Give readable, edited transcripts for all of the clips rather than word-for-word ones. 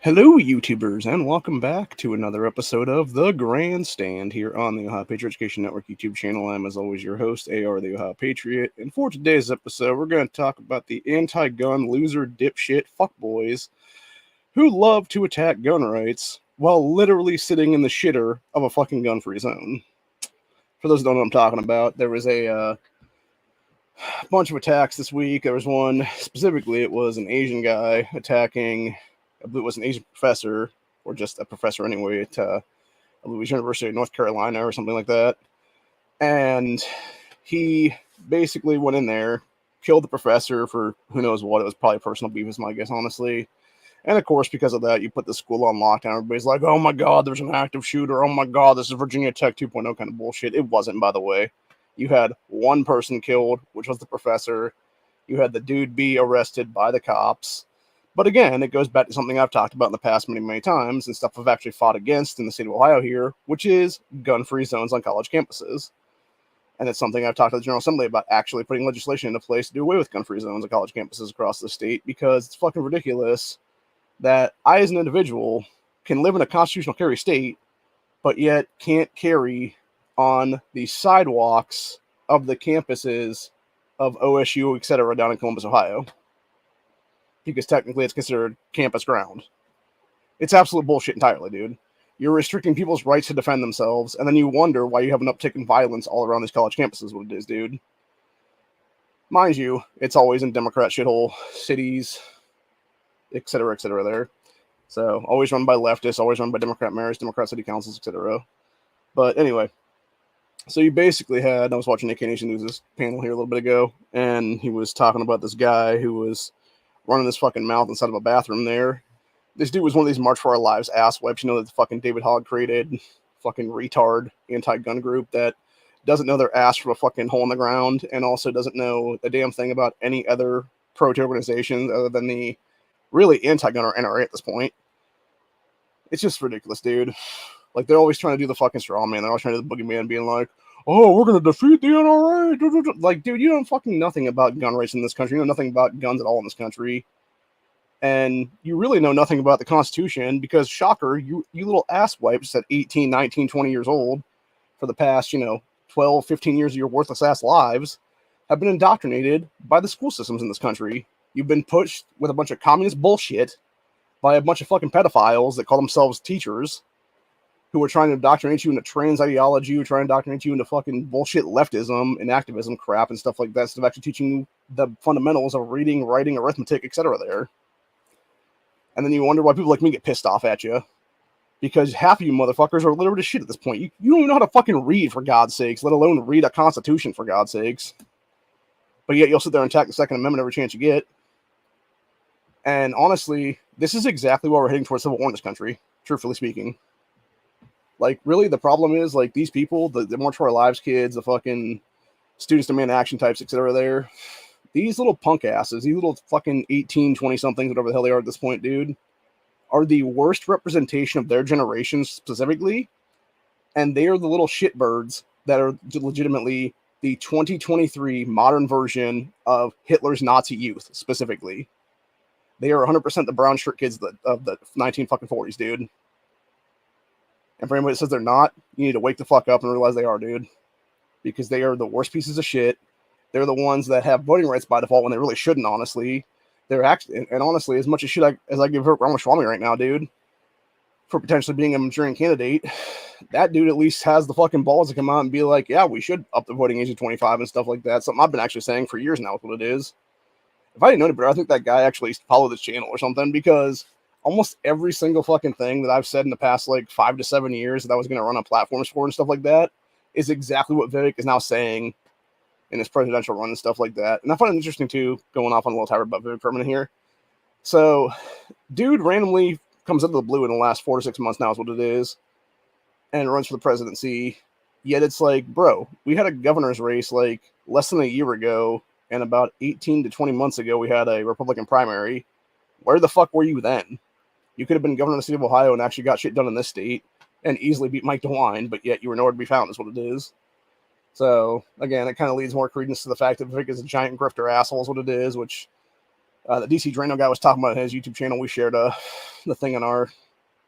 Hello, YouTubers, and welcome back to another episode of The Grandstand here on the Ohio Patriot Education Network YouTube channel. I'm, as always, your host, AR the Ohio Patriot, and for today's episode, we're going to talk about the anti-gun loser dipshit fuckboys who love to attack gun rights while literally sitting in the shitter of a fucking gun-free zone. For those who don't know what I'm talking about, there was a bunch of attacks this week. There was one, specifically, it was an Asian guy attacking, I believe it was an Asian professor, or just a professor anyway, at I believe it was University of North Carolina or something like that. And he basically went in there, killed the professor for who knows what. It was probably personal beef, is my guess, honestly. And of course, because of that, you put the school on lockdown. Everybody's like, oh my God, there's an active shooter. Oh my God, this is Virginia Tech 2.0 kind of bullshit. It wasn't, by the way. You had one person killed, which was the professor. You had the dude be arrested by the cops. But again, it goes back to something I've talked about in the past many, many times, and stuff I've actually fought against in the state of Ohio here, which is gun-free zones on college campuses. And it's something I've talked to the General Assembly about, actually putting legislation into place to do away with gun-free zones on college campuses across the state, because it's fucking ridiculous that I, as an individual, can live in a constitutional carry state, but yet can't carry on the sidewalks of the campuses of OSU, etc., down in Columbus, Ohio, because technically it's considered campus ground. It's absolute bullshit entirely, dude. You're restricting people's rights to defend themselves, and then you wonder why you have an uptick in violence all around these college campuses. What it is, dude. Mind you, it's always in Democrat shithole cities, etc., etc. there. So always run by leftists, always run by Democrat mayors, Democrat city councils, etc. But anyway, so you basically had, I was watching AK Nation News' panel here a little bit ago, and he was talking about this guy who was running his fucking mouth inside of a bathroom there. This dude was one of these March for Our Lives ass wipes, you know, that the fucking David Hogg created, fucking retard anti-gun group that doesn't know their ass from a fucking hole in the ground, and also doesn't know a damn thing about any other pro-T organizations other than the really anti-gun or NRA at this point. It's just ridiculous, dude. Like, they're always trying to do the fucking straw man. They're always trying to do the boogeyman, being like, oh, we're going to defeat the NRA. Like, dude, you know fucking nothing about gun rights in this country. You know nothing about guns at all in this country. And you really know nothing about the Constitution because, shocker, you little ass wipes at 18, 19, 20 years old for the past, 12, 15 years of your worthless ass lives have been indoctrinated by the school systems in this country. You've been pushed with a bunch of communist bullshit by a bunch of fucking pedophiles that call themselves teachers, who are trying to indoctrinate you into trans ideology, who are trying to indoctrinate you into fucking bullshit leftism and activism crap and stuff like that, instead of actually teaching you the fundamentals of reading, writing, arithmetic, etc. there. And then you wonder why people like me get pissed off at you. Because half of you motherfuckers are literate as shit at this point. You don't even know how to fucking read, for God's sakes, let alone read a constitution, for God's sakes. But yet you'll sit there and attack the Second Amendment every chance you get. And honestly, this is exactly why we're heading towards civil war in this country, truthfully speaking. Like, really, the problem is, like, these people, the March for Our Lives kids, the fucking Students Demand Action types, etc. there, these little punk asses, these little fucking 18, 20-somethings, whatever the hell they are at this point, dude, are the worst representation of their generation specifically, and they are the little shitbirds that are legitimately the 2023 modern version of Hitler's Nazi youth, specifically. They are 100% the brown shirt kids of the 1940s, dude. And for anybody that says they're not, you need to wake the fuck up and realize they are, dude. Because they are the worst pieces of shit. They're the ones that have voting rights by default when they really shouldn't, honestly. They're actually, and honestly, as much as shit as I give Ramaswamy right now, dude, for potentially being a maturing candidate, that dude at least has the fucking balls to come out and be like, yeah, we should up the voting age to 25 and stuff like that. Something I've been actually saying for years now with what it is. If I didn't know any better, I think that guy actually followed this channel or something, because almost every single fucking thing that I've said in the past, like, 5 to 7 years that I was going to run on platforms for and stuff like that is exactly what Vivek is now saying in his presidential run and stuff like that. And I find it interesting, too, going off on a little tirade about Vivek for a minute here. So, dude randomly comes out of the blue in the last 4 to 6 months now is what it is, and runs for the presidency. Yet it's like, bro, we had a governor's race, like, less than a year ago, and about 18 to 20 months ago, we had a Republican primary. Where the fuck were you then? You could have been governor of the state of Ohio and actually got shit done in this state and easily beat Mike DeWine, but yet you were nowhere to be found, is what it is. So, again, it kind of leads more credence to the fact that Vic is a giant grifter asshole, is what it is, which The DC Drano guy was talking about in his YouTube channel. We shared the thing on our,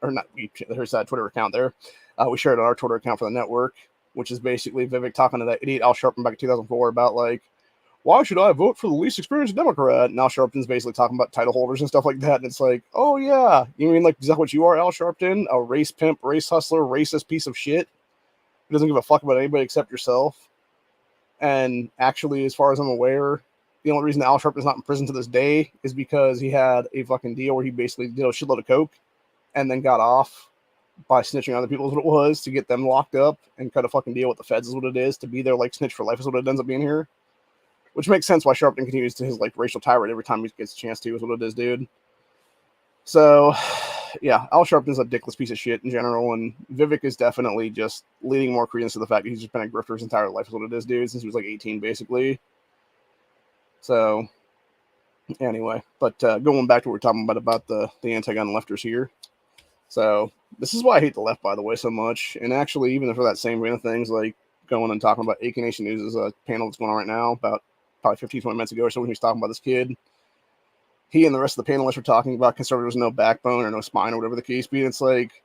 or not, there's that Twitter account there. We shared on our Twitter account for the network, which is basically Vivek talking to that idiot Al Sharpton back in 2004 about, like, why should I vote for the least experienced Democrat? And Al Sharpton's basically talking about title holders and stuff like that. And it's like, oh, yeah, you mean like exactly what you are, Al Sharpton? A race pimp, race hustler, racist piece of shit who doesn't give a fuck about anybody except yourself. And actually, as far as I'm aware, the only reason Al Sharpton's not in prison to this day is because he had a fucking deal where he basically did a shitload of coke and then got off by snitching on other people is what it was, to get them locked up and cut a fucking deal with the feds is what it is, to be their, like, snitch for life is what it ends up being here. Which makes sense why Sharpton continues to his, like, racial tirade every time he gets a chance to, is what it is, dude. So, yeah, Al Sharpton's a dickless piece of shit in general, and Vivek is definitely just leading more credence to the fact that he's just been a grifter his entire life is what it is, dude, since he was, like, 18, basically. So, anyway, but going back to what we're talking about the anti-gun lefters here. So, this is why I hate the left, by the way, so much. And actually, even for that same vein of things, like going and talking about AK Nation News is a panel that's going on right now, about probably 15, 20 minutes ago or so, when he was talking about this kid. He and the rest of the panelists were talking about conservatives no backbone or no spine or whatever the case be. And it's like,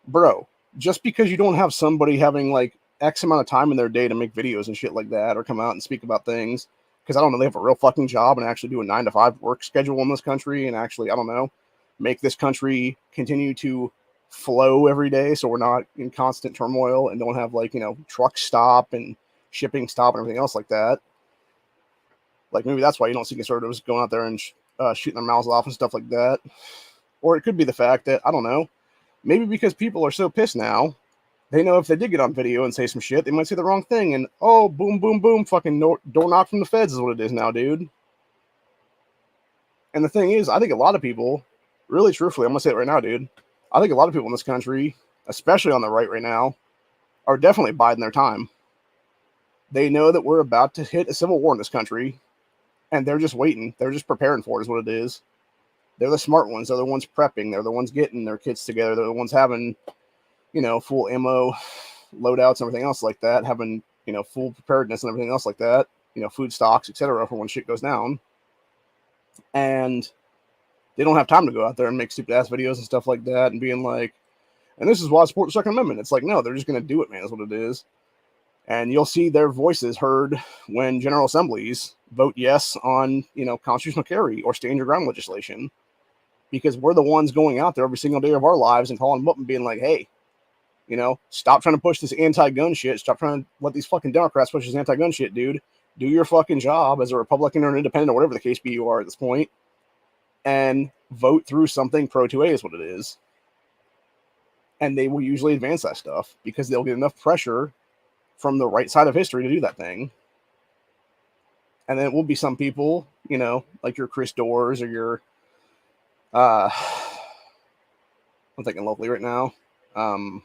bro, just because you don't have somebody having, like, X amount of time in their day to make videos and shit like that, or come out and speak about things, because I don't know, they have a real fucking job and actually do a 9-to-5 work schedule in this country, and actually, I don't know, make this country continue to flow every day so we're not in constant turmoil and don't have, like, you know, trucks stop and shipping stop and everything else like that. Like, maybe that's why you don't see conservatives going out there and shooting their mouths off and stuff like that. Or it could be the fact that, I don't know, maybe because people are so pissed now, they know if they did get on video and say some shit, they might say the wrong thing, and, oh, boom, boom, boom, fucking door knock from the feds is what it is now, dude. And the thing is, I think a lot of people, really truthfully, I'm going to say it right now, dude, I think a lot of people in this country, especially on the right now, are definitely biding their time. They know that we're about to hit a civil war in this country, and they're just waiting. They're just preparing for it is what it is. They're the smart ones. They're the ones prepping. They're the ones getting their kids together. They're the ones having, you know, full ammo loadouts and everything else like that, having, you know, full preparedness and everything else like that, you know, food stocks, etc., for when shit goes down. And they don't have time to go out there and make stupid ass videos and stuff like that and being like, and this is why I support the Second Amendment. It's like, no, they're just going to do it, man, is what it is. And you'll see their voices heard when General Assemblies vote yes on, you know, constitutional carry or stand your ground legislation, because we're the ones going out there every single day of our lives and calling them up and being like, hey, you know, stop trying to push this anti-gun shit. Stop trying to let these fucking Democrats push this anti-gun shit, dude. Do your fucking job as a Republican or an independent or whatever the case be you are at this point, and vote through something pro-2A is what it is. And they will usually advance that stuff because they'll get enough pressure from the right side of history to do that thing. And then it will be some people, you know, like your Chris Doors or your, I'm thinking locally right now. I'm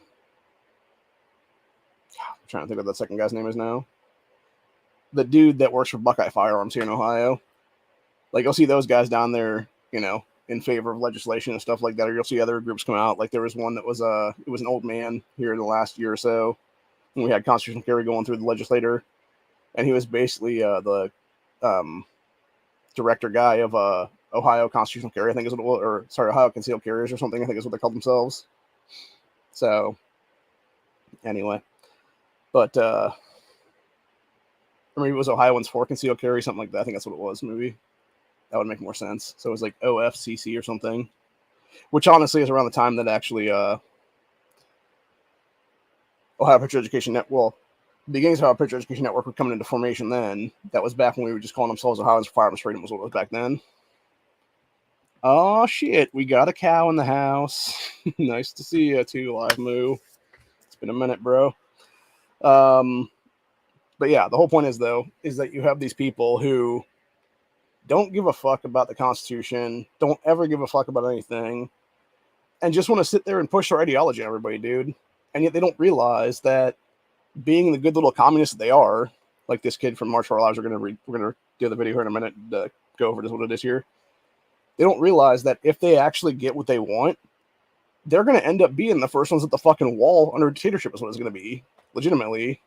trying to think of what that second guy's name is now. The dude that works for Buckeye Firearms here in Ohio. Like, you'll see those guys down there, you know, in favor of legislation and stuff like that. Or you'll see other groups come out. Like, there was one that was, it was an old man here in the last year or so, when we had constitutional carry going through the legislator. And he was basically the director guy of Ohio constitutional carry, I think is what it was, or sorry, Ohio concealed carriers or something, I think is what they called themselves. So, anyway. But, or maybe it was Ohioans for concealed carry, something like that. I think that's what it was, maybe. That would make more sense. So it was like OFCC or something, which honestly is around the time that actually Ohio Patriot Education Network, well, the beginnings of Ohio Patriot Education Network were coming into formation then. That was back when we were just calling themselves Ohioans for Firearms Freedom was what it was back then. Oh, shit. We got a cow in the house. Nice to see you too, Live Moo. It's been a minute, bro. But yeah, the whole point is, though, is that you have these people who don't give a fuck about the Constitution, don't ever give a fuck about anything, and just want to sit there and push their ideology on everybody, dude. And yet they don't realize that being the good little communists that they are, like this kid from March for Our Lives, we're gonna do the video here in a minute to go over just what it is here. They don't realize that if they actually get what they want, they're gonna end up being the first ones at the fucking wall under dictatorship is what it's gonna be, legitimately.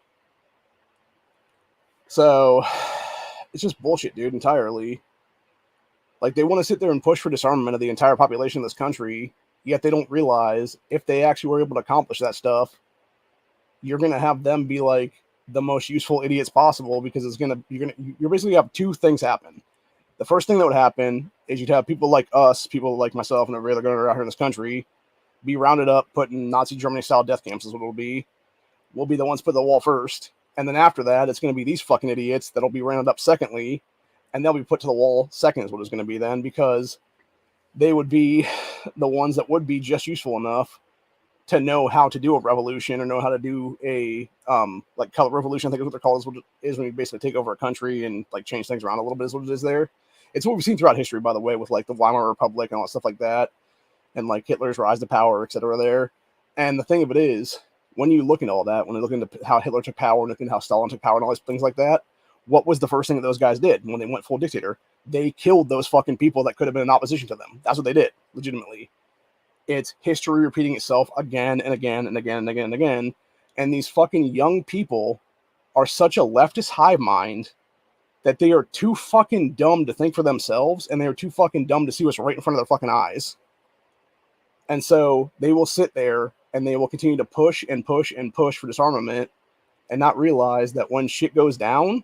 So it's just bullshit, dude, entirely. Like, they want to sit there and push for disarmament of the entire population of this country, yet they don't realize if they actually were able to accomplish that stuff, you're going to have them be like the most useful idiots possible, because you're basically have two things happen. The first thing that would happen is you'd have people like us, people like myself, and every other gunner out here in this country, be rounded up, put in Nazi Germany style death camps, is what it'll be. We'll be the ones put the wall first. And then after that, it's going to be these fucking idiots that'll be rounded up secondly, and they'll be put to the wall second, is what it's going to be then, because they would be the ones that would be just useful enough to know how to do a revolution, or know how to do a like color revolution, I think is what they're called, is when you basically take over a country and like change things around a little bit, is what it is there. It's what we've seen throughout history, by the way, with like the Weimar Republic and all that stuff like that, and like Hitler's rise to power, etc. there. And the thing of it is, when you look at all that, when you look into how Hitler took power, and look into how Stalin took power and all these things like that, what was the first thing that those guys did when they went full dictator? They killed those fucking people that could have been in opposition to them. That's what they did, legitimately. It's history repeating itself again and again and again and again and again. And these fucking young people are such a leftist hive mind that they are too fucking dumb to think for themselves, and they are too fucking dumb to see what's right in front of their fucking eyes. And so they will sit there and they will continue to push and push and push for disarmament, and not realize that when shit goes down,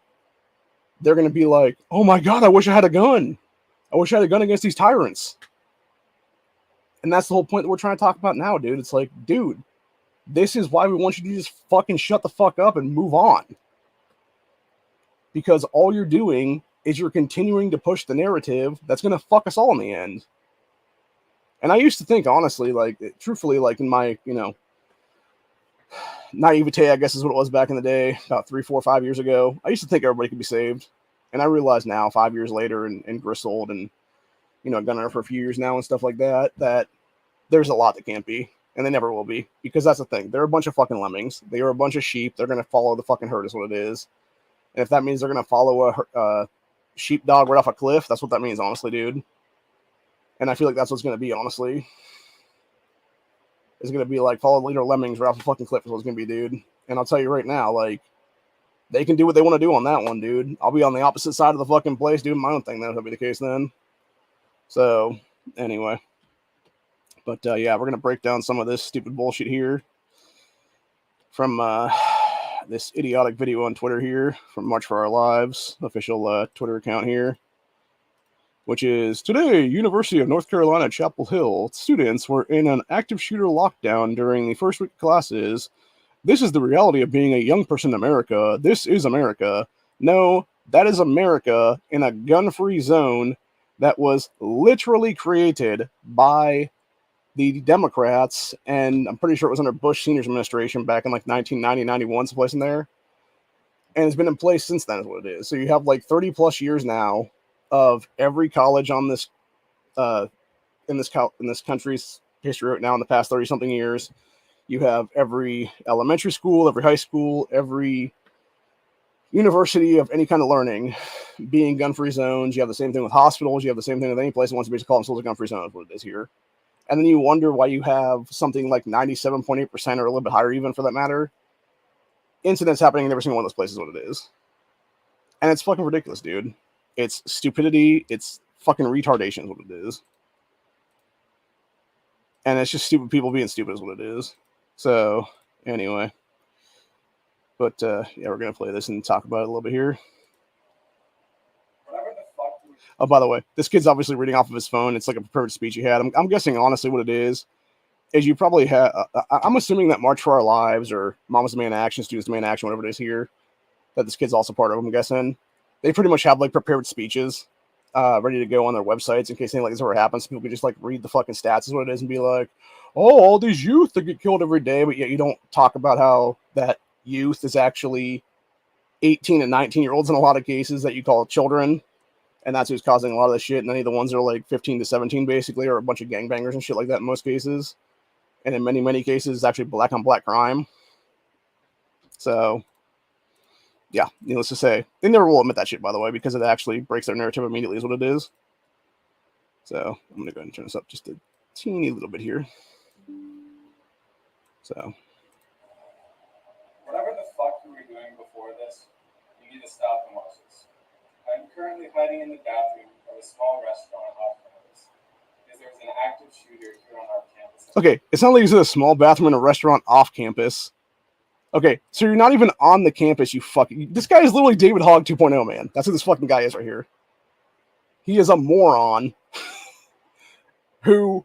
they're going to be like, oh my God, I wish I had a gun. I wish I had a gun against these tyrants. And that's the whole point that we're trying to talk about now, dude. It's like, dude, this is why we want you to just fucking shut the fuck up and move on. Because all you're doing is you're continuing to push the narrative that's going to fuck us all in the end. And I used to think, honestly, like, truthfully, like in my, naivete, I guess is what it was back in the day, about 3, 4, 5 years ago, I used to think everybody could be saved. And I realize now, 5 years later, and gristled, and, gunning for a few years now and stuff like that, that there's a lot that can't be, and they never will be, because that's the thing. They're a bunch of fucking lemmings. They are a bunch of sheep. They're going to follow the fucking herd, is what it is. And if that means they're going to follow a sheepdog right off a cliff, that's what that means, honestly, dude. And I feel like that's what's going to be, honestly. It's going to be like follow the leader of lemmings right off a fucking cliff is what it's going to be, dude. And I'll tell you right now, like, they can do what they want to do on that one, dude. I'll be on the opposite side of the fucking place doing my own thing. That'll be the case then. So, anyway. But, yeah, we're going to break down some of this stupid bullshit here from this idiotic video on Twitter here from March for Our Lives, official Twitter account here, which is, today, University of North Carolina, Chapel Hill, students were in an active shooter lockdown during the first week of classes. This is the reality of being a young person in America. This is America. No, that is America in a gun-free zone that was literally created by the Democrats, and I'm pretty sure it was under Bush Senior's administration back in like 1990, 91, someplace in there. And it's been in place since then, is what it is. So you have like 30 plus years now of every college on this, in this country's history right now in the past 30 something years. You have every elementary school, every high school, every university of any kind of learning being gun-free zones. You have the same thing with hospitals. You have the same thing with any place that wants to basically call themselves a gun-free zone, is what it is here. And then you wonder why you have something like 97.8% or a little bit higher even for that matter, incidents happening in every single one of those places, what it is. And it's fucking ridiculous, dude. It's stupidity. It's fucking retardation is what it is. And it's just stupid people being stupid is what it is. So, anyway. But, yeah, we're going to play this and talk about it a little bit here. Oh, by the way, this kid's obviously reading off of his phone. It's like a prepared speech he had. I'm guessing, honestly, what it is you probably have... I'm assuming that March for Our Lives or Mama's Demand Action, Students Demand Action, whatever it is here, that this kid's also part of, I'm guessing. They pretty much have, like, prepared speeches ready to go on their websites in case anything like this ever happens. People can just, like, read the fucking stats is what it is and be like, oh, all these youth that get killed every day, but yet you don't talk about how that youth is actually 18 and 19-year-olds in a lot of cases that you call children. And that's who's causing a lot of the shit. And any of the ones that are like 15 to 17, basically, are a bunch of gangbangers and shit like that in most cases. And in many, many cases, it's actually black on black crime. So, yeah, needless to say, they never will admit that shit, by the way, because it actually breaks their narrative immediately, is what it is. So, I'm going to go ahead and turn this up just a teeny little bit here. So. Whatever the fuck you were doing before this, you need to stop and watch this. I'm currently hiding in the bathroom of of a small restaurant off campus. Because there was an active shooter here on our campus. Okay, it's not like you said a small bathroom in a restaurant off campus. Okay, so you're not even on the campus, you fucking... This guy is literally David Hogg 2.0, man. That's who this fucking guy is right here. He is a moron who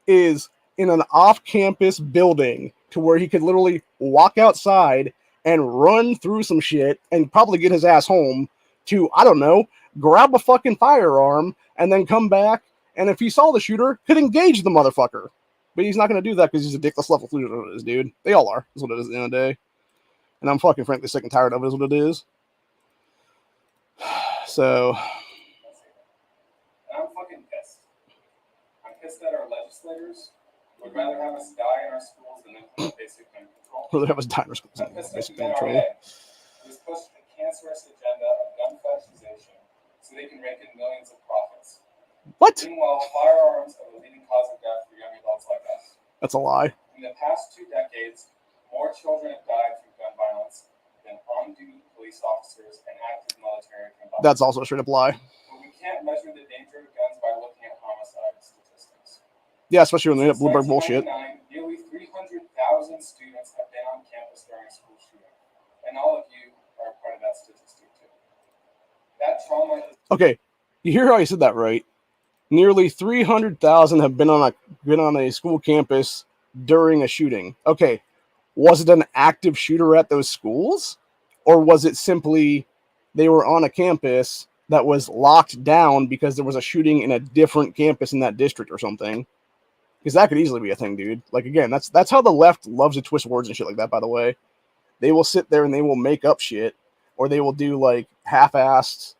is in an off-campus building to where he could literally walk outside and run through some shit and probably get his ass home to, I don't know, grab a fucking firearm and then come back, and if he saw the shooter, could engage the motherfucker. But he's not going to do that because he's a dickless level loser, dude. They all are, is what it is at the end of the day. And I'm fucking frankly sick and tired of it, is what it is. So... And I'm fucking pissed. I'm pissed that our legislators would rather have us die in our schools than implement basic gun control. Rather have us die in our schools than implement basic gun control. control. Who's pushed the cancerous agenda of gun fetishization so they can rake in millions of profits. What? Meanwhile, firearms are the leading cause of death for young adults like us. That's a lie. In the past 2 decades, more children have died from gun violence than on-duty police officers and active military combined. That's also a straight up lie. But we can't measure the danger of guns by looking at homicide statistics. Yeah, especially when they hit Bloomberg bullshit. Nearly 300,000 students have been on campus during a school shooting. And all of you are part of that statistic too. That trauma is... Okay, you hear how I said that, right? Nearly 300,000 have been on a school campus during a shooting. Okay, was it an active shooter at those schools? Or was it simply they were on a campus that was locked down because there was a shooting in a different campus in that district or something? Because that could easily be a thing, dude. Like, again, that's how the left loves to twist words and shit like that, by the way. They will sit there and they will make up shit, or they will do, like, half-assed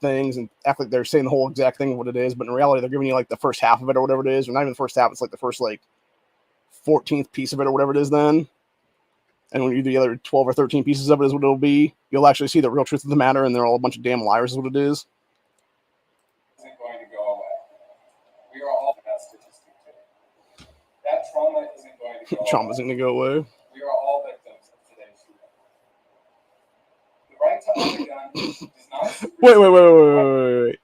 things and act like they're saying the whole exact thing of what it is, but in reality, they're giving you, like, the first half of it or whatever it is, or not even the first half, it's, like, the first, like, 14th piece of it or whatever it is then. And when you do the other 12 or 13 pieces of it is what it'll be, you'll actually see the real truth of the matter, and they're all a bunch of damn liars is what it is. Isn't going to go away. We are all that statistic too. That trauma isn't going to go Trauma isn't going to go away. We are all victims of today's shooting. The right to own a gun does not... Wait.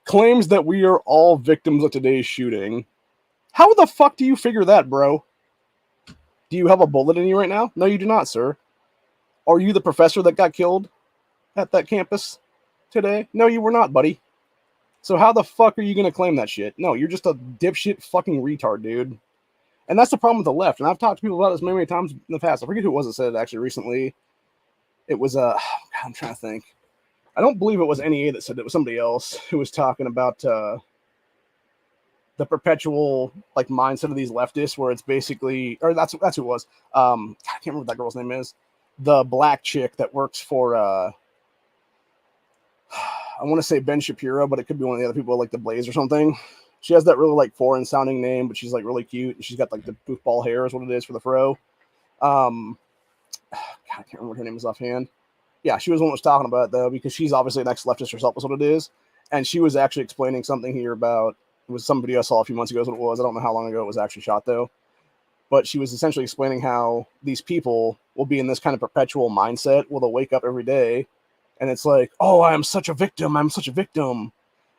Claims that we are all victims of today's shooting. How the fuck do you figure that, bro? Do you have a bullet in you right now? No, you do not, sir. Are you the professor that got killed at that campus today? No, you were not, buddy. So how the fuck are you going to claim that shit? No, you're just a dipshit fucking retard, dude. And that's the problem with the left. And I've talked to people about this many, many times in the past. I forget who it was that said it actually recently. It was, I'm trying to think. I don't believe it was NEA that said it. It was somebody else who was talking about the perpetual like mindset of these leftists, where it's basically, or that's who it was. I can't remember what that girl's name is. The black chick that works for, I want to say Ben Shapiro, but it could be one of the other people like the Blaze or something. She has that really like foreign sounding name, but she's like really cute. And she's got like the goofball hair is what it is for the fro. God, I can't remember what her name is offhand. Yeah, she was the one that was talking about it though, because she's obviously an ex-leftist herself is what it is. And she was actually explaining something here about, it was some video I saw a few months ago is what it was. I don't know how long ago it was actually shot though. But she was essentially explaining how these people will be in this kind of perpetual mindset where they'll wake up every day and it's like, oh, I'm such a victim. I'm such a victim.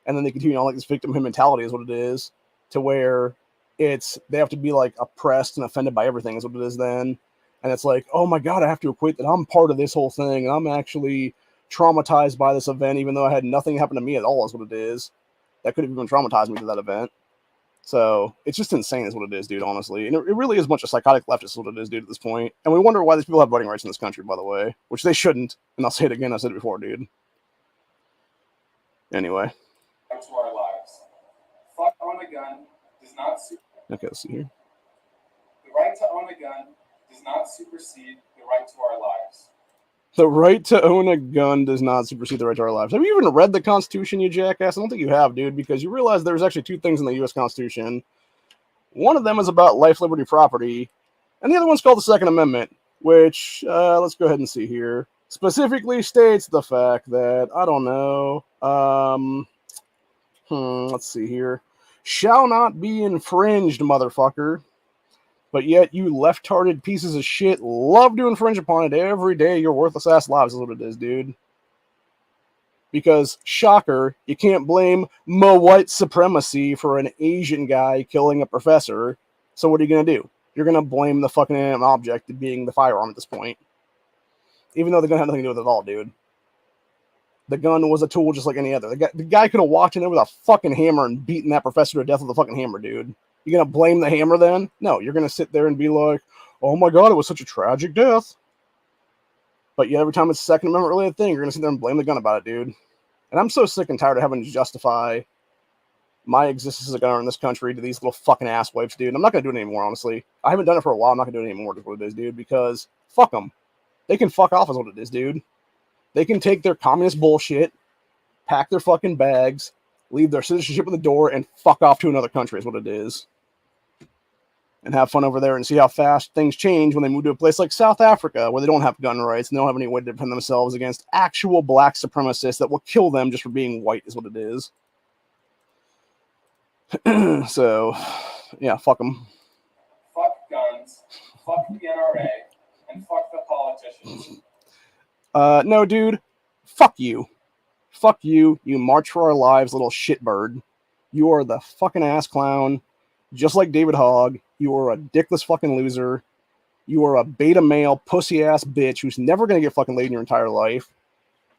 And then they continue on like this victimhood mentality is what it is, to where it's, they have to be like oppressed and offended by everything is what it is then. And it's like, oh my God, I have to equate that I'm part of this whole thing. And I'm actually traumatized by this event, even though I had nothing happen to me at all is what it is. That could have even traumatized me to that event. So it's just insane is what it is, dude, honestly. And it really is a bunch of psychotic leftists is what it is, dude, at this point. And we wonder why these people have voting rights in this country, by the way, which they shouldn't. And I'll say it again. I said it before, dude. Anyway. To our lives. Fuck own a gun does not... Okay, let's see here. The right to own a gun does not supersede the right to our lives. The right to own a gun does not supersede the right to our lives. Have you even read the Constitution, you jackass? I don't think you have, dude, because you realize there's actually two things in the U.S. Constitution. One of them is about life, liberty, property, and the other one's called the Second Amendment, which, let's go ahead and see here, specifically states the fact that, I don't know, let's see here, shall not be infringed, motherfucker. But yet you left-hearted pieces of shit love to infringe upon it every day. Your worthless ass lives is what it is, dude. Because, shocker, you can't blame white supremacy for an Asian guy killing a professor. So what are you going to do? You're going to blame the fucking inanimate object being the firearm at this point. Even though the gun had nothing to do with it at all, dude. The gun was a tool just like any other. The guy could have walked in there with a fucking hammer and beaten that professor to death with a fucking hammer, dude. You gonna blame the hammer then? No, you're gonna sit there and be like, oh my god, it was such a tragic death. But yet every time it's a Second Amendment related thing, you're gonna sit there and blame the gun about it, dude. And I'm so sick and tired of having to justify my existence as a gunner in this country to these little fucking asswipes, dude. I'm not gonna do it anymore, honestly. I haven't done it for a while. I'm not gonna do it anymore, is what it is, dude, because fuck them. They can fuck off is what it is, dude. They can take their communist bullshit, pack their fucking bags, leave their citizenship at the door, and fuck off to another country is what it is. And have fun over there and see how fast things change when they move to a place like South Africa, where they don't have gun rights and they don't have any way to defend themselves against actual black supremacists that will kill them just for being white is what it is. So, yeah, fuck them. Fuck guns, fuck the NRA, and fuck the politicians. No, dude. Fuck you. Fuck you. You March for Our Lives, little shitbird. You are the fucking ass clown. Just like David Hogg. You are a dickless fucking loser. You are a beta male, pussy ass bitch who's never going to get fucking laid in your entire life.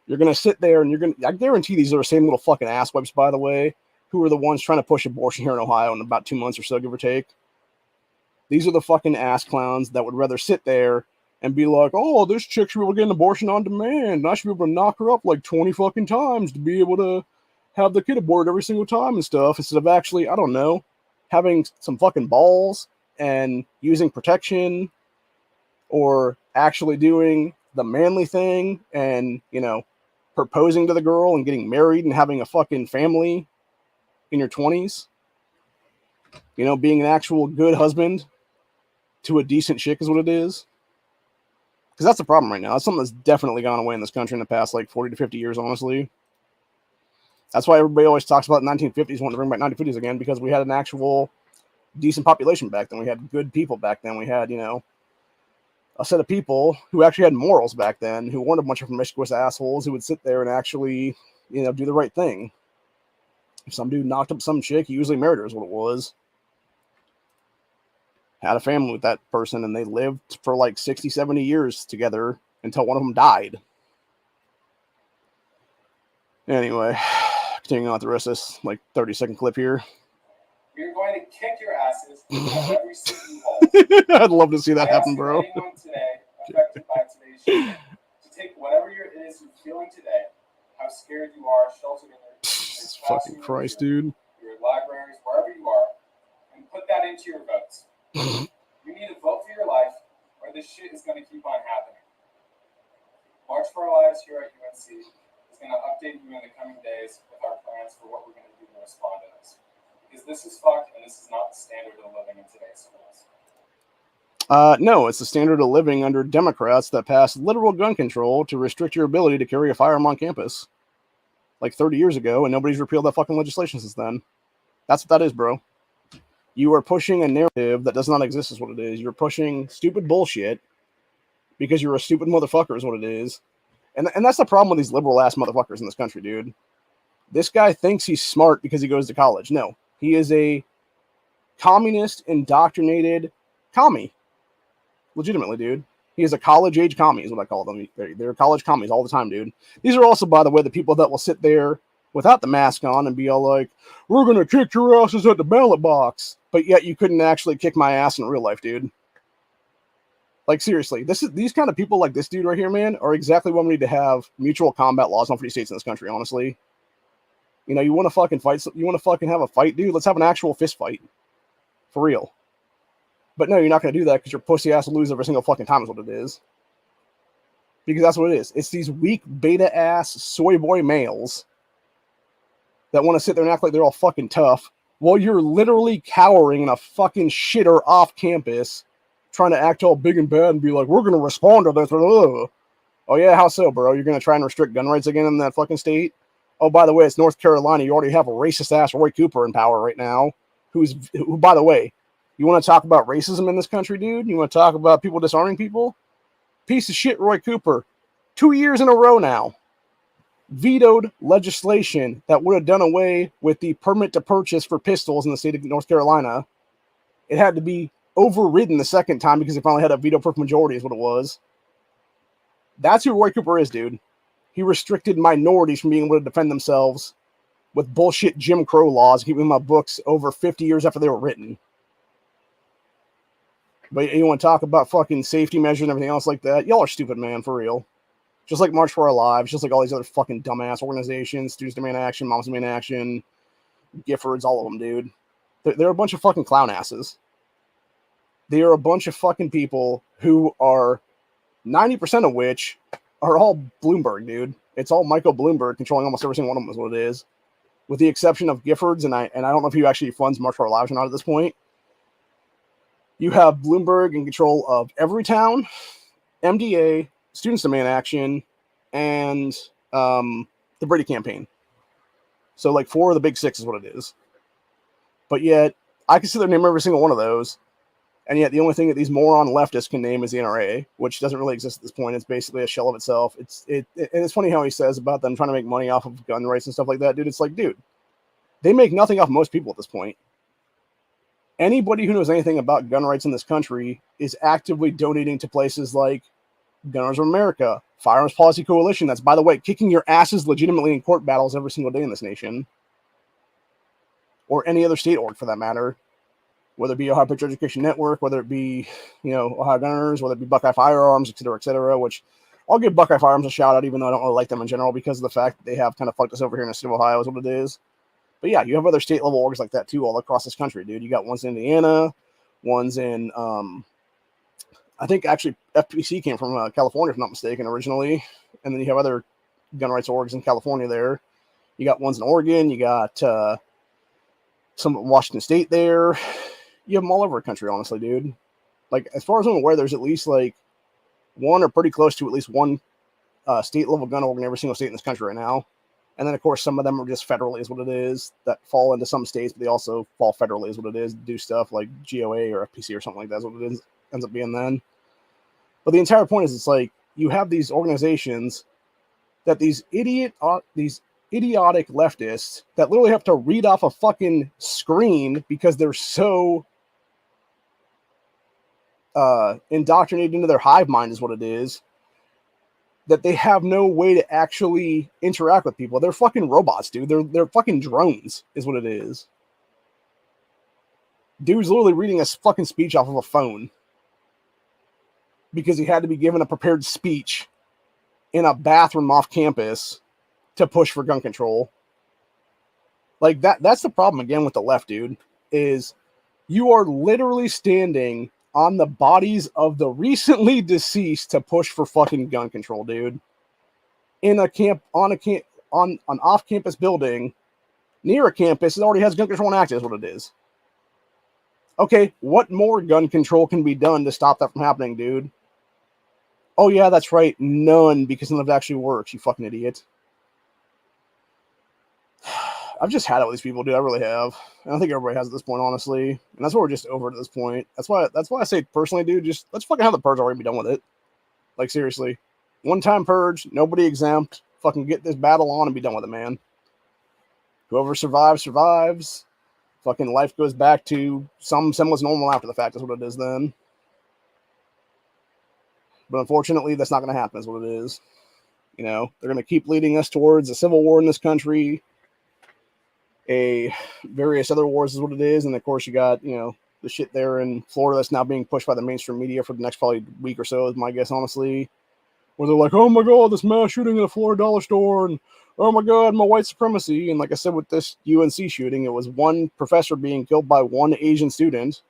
You're going to sit there and you're going to, I guarantee these are the same little fucking asswipes, by the way, who are the ones trying to push abortion here in Ohio in about 2 months or so, give or take. These are the fucking ass clowns that would rather sit there and be like, oh, this chick should be able to get an abortion on demand. I should be able to knock her up like 20 fucking times to be able to have the kid aborted every single time and stuff, instead of actually, I don't know, having some fucking balls and using protection, or actually doing the manly thing and, you know, proposing to the girl and getting married and having a fucking family in your 20s. You know, being an actual good husband to a decent chick is what it is. Because that's the problem right now. That's something that's definitely gone away in this country in the past, like, 40 to 50 years, honestly. That's why everybody always talks about the 1950s, wanting to bring back 1950s again, because we had an actual decent population back then. We had good people back then. We had, you know, a set of people who actually had morals back then, who weren't a bunch of promiscuous assholes who would sit there and actually, you know, do the right thing. If some dude knocked up some chick, he usually married her is what it was. Had a family with that person, and they lived for like 60, 70 years together until one of them died. Anyway, continuing on with the rest of this like 30-second clip here. We're going to kick your asses into every seat you hold. I'd love to see that happen, bro. Anyone today affected by today's show to take whatever it is you're feeling today, how scared you are, sheltered in your fucking Christ, dude. Your libraries, wherever you are, and put that into your votes. You need to vote for your life, or this shit is going to keep on happening. March for Our Lives here at UNC is going to update you in the coming days with our plans for what we're going to do to respond to this. Because this is fucked, and this is not the standard of living in today's schools. No, it's the standard of living under Democrats that passed literal gun control to restrict your ability to carry a firearm on campus. Like 30 years ago, and nobody's repealed that fucking legislation since then. That's what that is, bro. You are pushing a narrative that does not exist is what it is. You're pushing stupid bullshit because you're a stupid motherfucker is what it is. And that's the problem with these liberal-ass motherfuckers in this country, dude. This guy thinks he's smart because he goes to college. No, he is a communist, indoctrinated commie. Legitimately, dude. He is a college-age commie is what I call them. They're college commies all the time, dude. These are also, by the way, the people that will sit there without the mask on and be all like, we're going to kick your asses at the ballot box. But yet you couldn't actually kick my ass in real life, dude. Like, seriously, these kind of people like this dude right here, man, are exactly what we need to have mutual combat laws on for these states in this country, honestly. You know, you want to fucking fight, you want to fucking have a fight, dude? Let's have an actual fist fight. For real. But no, you're not going to do that because your pussy ass will lose every single fucking time is what it is. Because that's what it is. It's these weak, beta-ass, soy boy males that want to sit there and act like they're all fucking tough while you're literally cowering in a fucking shitter off campus trying to act all big and bad and be like, we're going to respond to this. Oh, yeah, how so, bro? You're going to try and restrict gun rights again in that fucking state? Oh, by the way, it's North Carolina. You already have a racist-ass Roy Cooper in power right now, who, by the way, you want to talk about racism in this country, dude? You want to talk about people disarming people? Piece of shit Roy Cooper. 2 years in a row now. vetoed legislation that would have done away with the permit to purchase for pistols in the state of North Carolina. It had to be overridden the second time because it finally had a veto-proof majority is what it was. That's who Roy Cooper is, dude. He restricted minorities from being able to defend themselves with bullshit Jim Crow laws, keeping my books over 50 years after they were written. But you want to talk about fucking safety measures and everything else like that? Y'all are stupid, man, for real. Just like March for Our Lives, just like all these other fucking dumbass organizations, Students Demand Action, Moms Demand Action, Giffords, all of them, dude. They're a bunch of fucking clown asses. They are a bunch of fucking people who are 90% of which are all Bloomberg, dude. It's all Michael Bloomberg controlling almost every single one of them is what it is. With the exception of Giffords, and I don't know if he actually funds March for Our Lives or not at this point. You have Bloomberg in control of Everytown, MDA, Students Demand Action, and the Brady campaign. So like 4 of the big 6 is what it is. But yet, I can see their name every single one of those. And yet the only thing that these moron leftists can name is the NRA, which doesn't really exist at this point. It's basically a shell of itself. And it's funny how he says about them trying to make money off of gun rights and stuff like that, dude. It's like, dude, they make nothing off most people at this point. Anybody who knows anything about gun rights in this country is actively donating to places like Gunners of America, Firearms Policy Coalition, that's, by the way, kicking your asses legitimately in court battles every single day in this nation, or any other state org for that matter, whether it be Ohio Patriot Education Network, whether it be, Ohio Gunners, whether it be Buckeye Firearms, et cetera, which I'll give Buckeye Firearms a shout out, even though I don't really like them in general because of the fact that they have kind of fucked us over here in the state of Ohio is what it is. But yeah, you have other state level orgs like that too all across this country, dude. You got ones in Indiana, ones in, I think actually FPC came from California, if I'm not mistaken, originally. And then you have other gun rights orgs in California there. You got ones in Oregon. You got some in Washington State there. You have them all over the country, honestly, dude. Like, as far as I'm aware, there's at least like one or pretty close to at least one state level gun org in every single state in this country right now. And then, of course, some of them are just federally is what it is that fall into some states, but they also fall federally is what it is, do stuff like GOA or FPC or something like that is what it is, ends up being then. But the entire point is it's like you have these organizations that these idiotic leftists that literally have to read off a fucking screen because they're so indoctrinated into their hive mind is what it is, that they have no way to actually interact with people. They're fucking robots, dude. They're fucking drones, is what it is. Dude's literally reading a fucking speech off of a phone because he had to be given a prepared speech in a bathroom off campus to push for gun control. Like that's the problem again with the left, dude, is you are literally standing on the bodies of the recently deceased to push for fucking gun control, dude. In a camp, on an off-campus building near a campus that already has gun control enacted is what it is. Okay, what more gun control can be done to stop that from happening, dude? Oh yeah, that's right, none, because none of it actually works, you fucking idiot. I've just had it with these people, dude. I really have. And I think everybody has at this point, honestly. And that's why we're just over it at this point. That's why I say personally, dude, just let's fucking have the purge already, be done with it. Like, seriously. One-time purge, nobody exempt. Fucking get this battle on and be done with it, man. Whoever survives, survives. Fucking life goes back to some semblance normal after the fact. That's what it is then. But unfortunately, that's not going to happen, is what it is. They're going to keep leading us towards a civil war in this country. Various other wars is what it is. And of course you got, the shit there in Florida that's now being pushed by the mainstream media for the next probably week or so is my guess, honestly, where they're like, oh my God, this mass shooting in a Florida dollar store. And oh my God, my white supremacy. And like I said, with this UNC shooting, it was one professor being killed by one Asian student.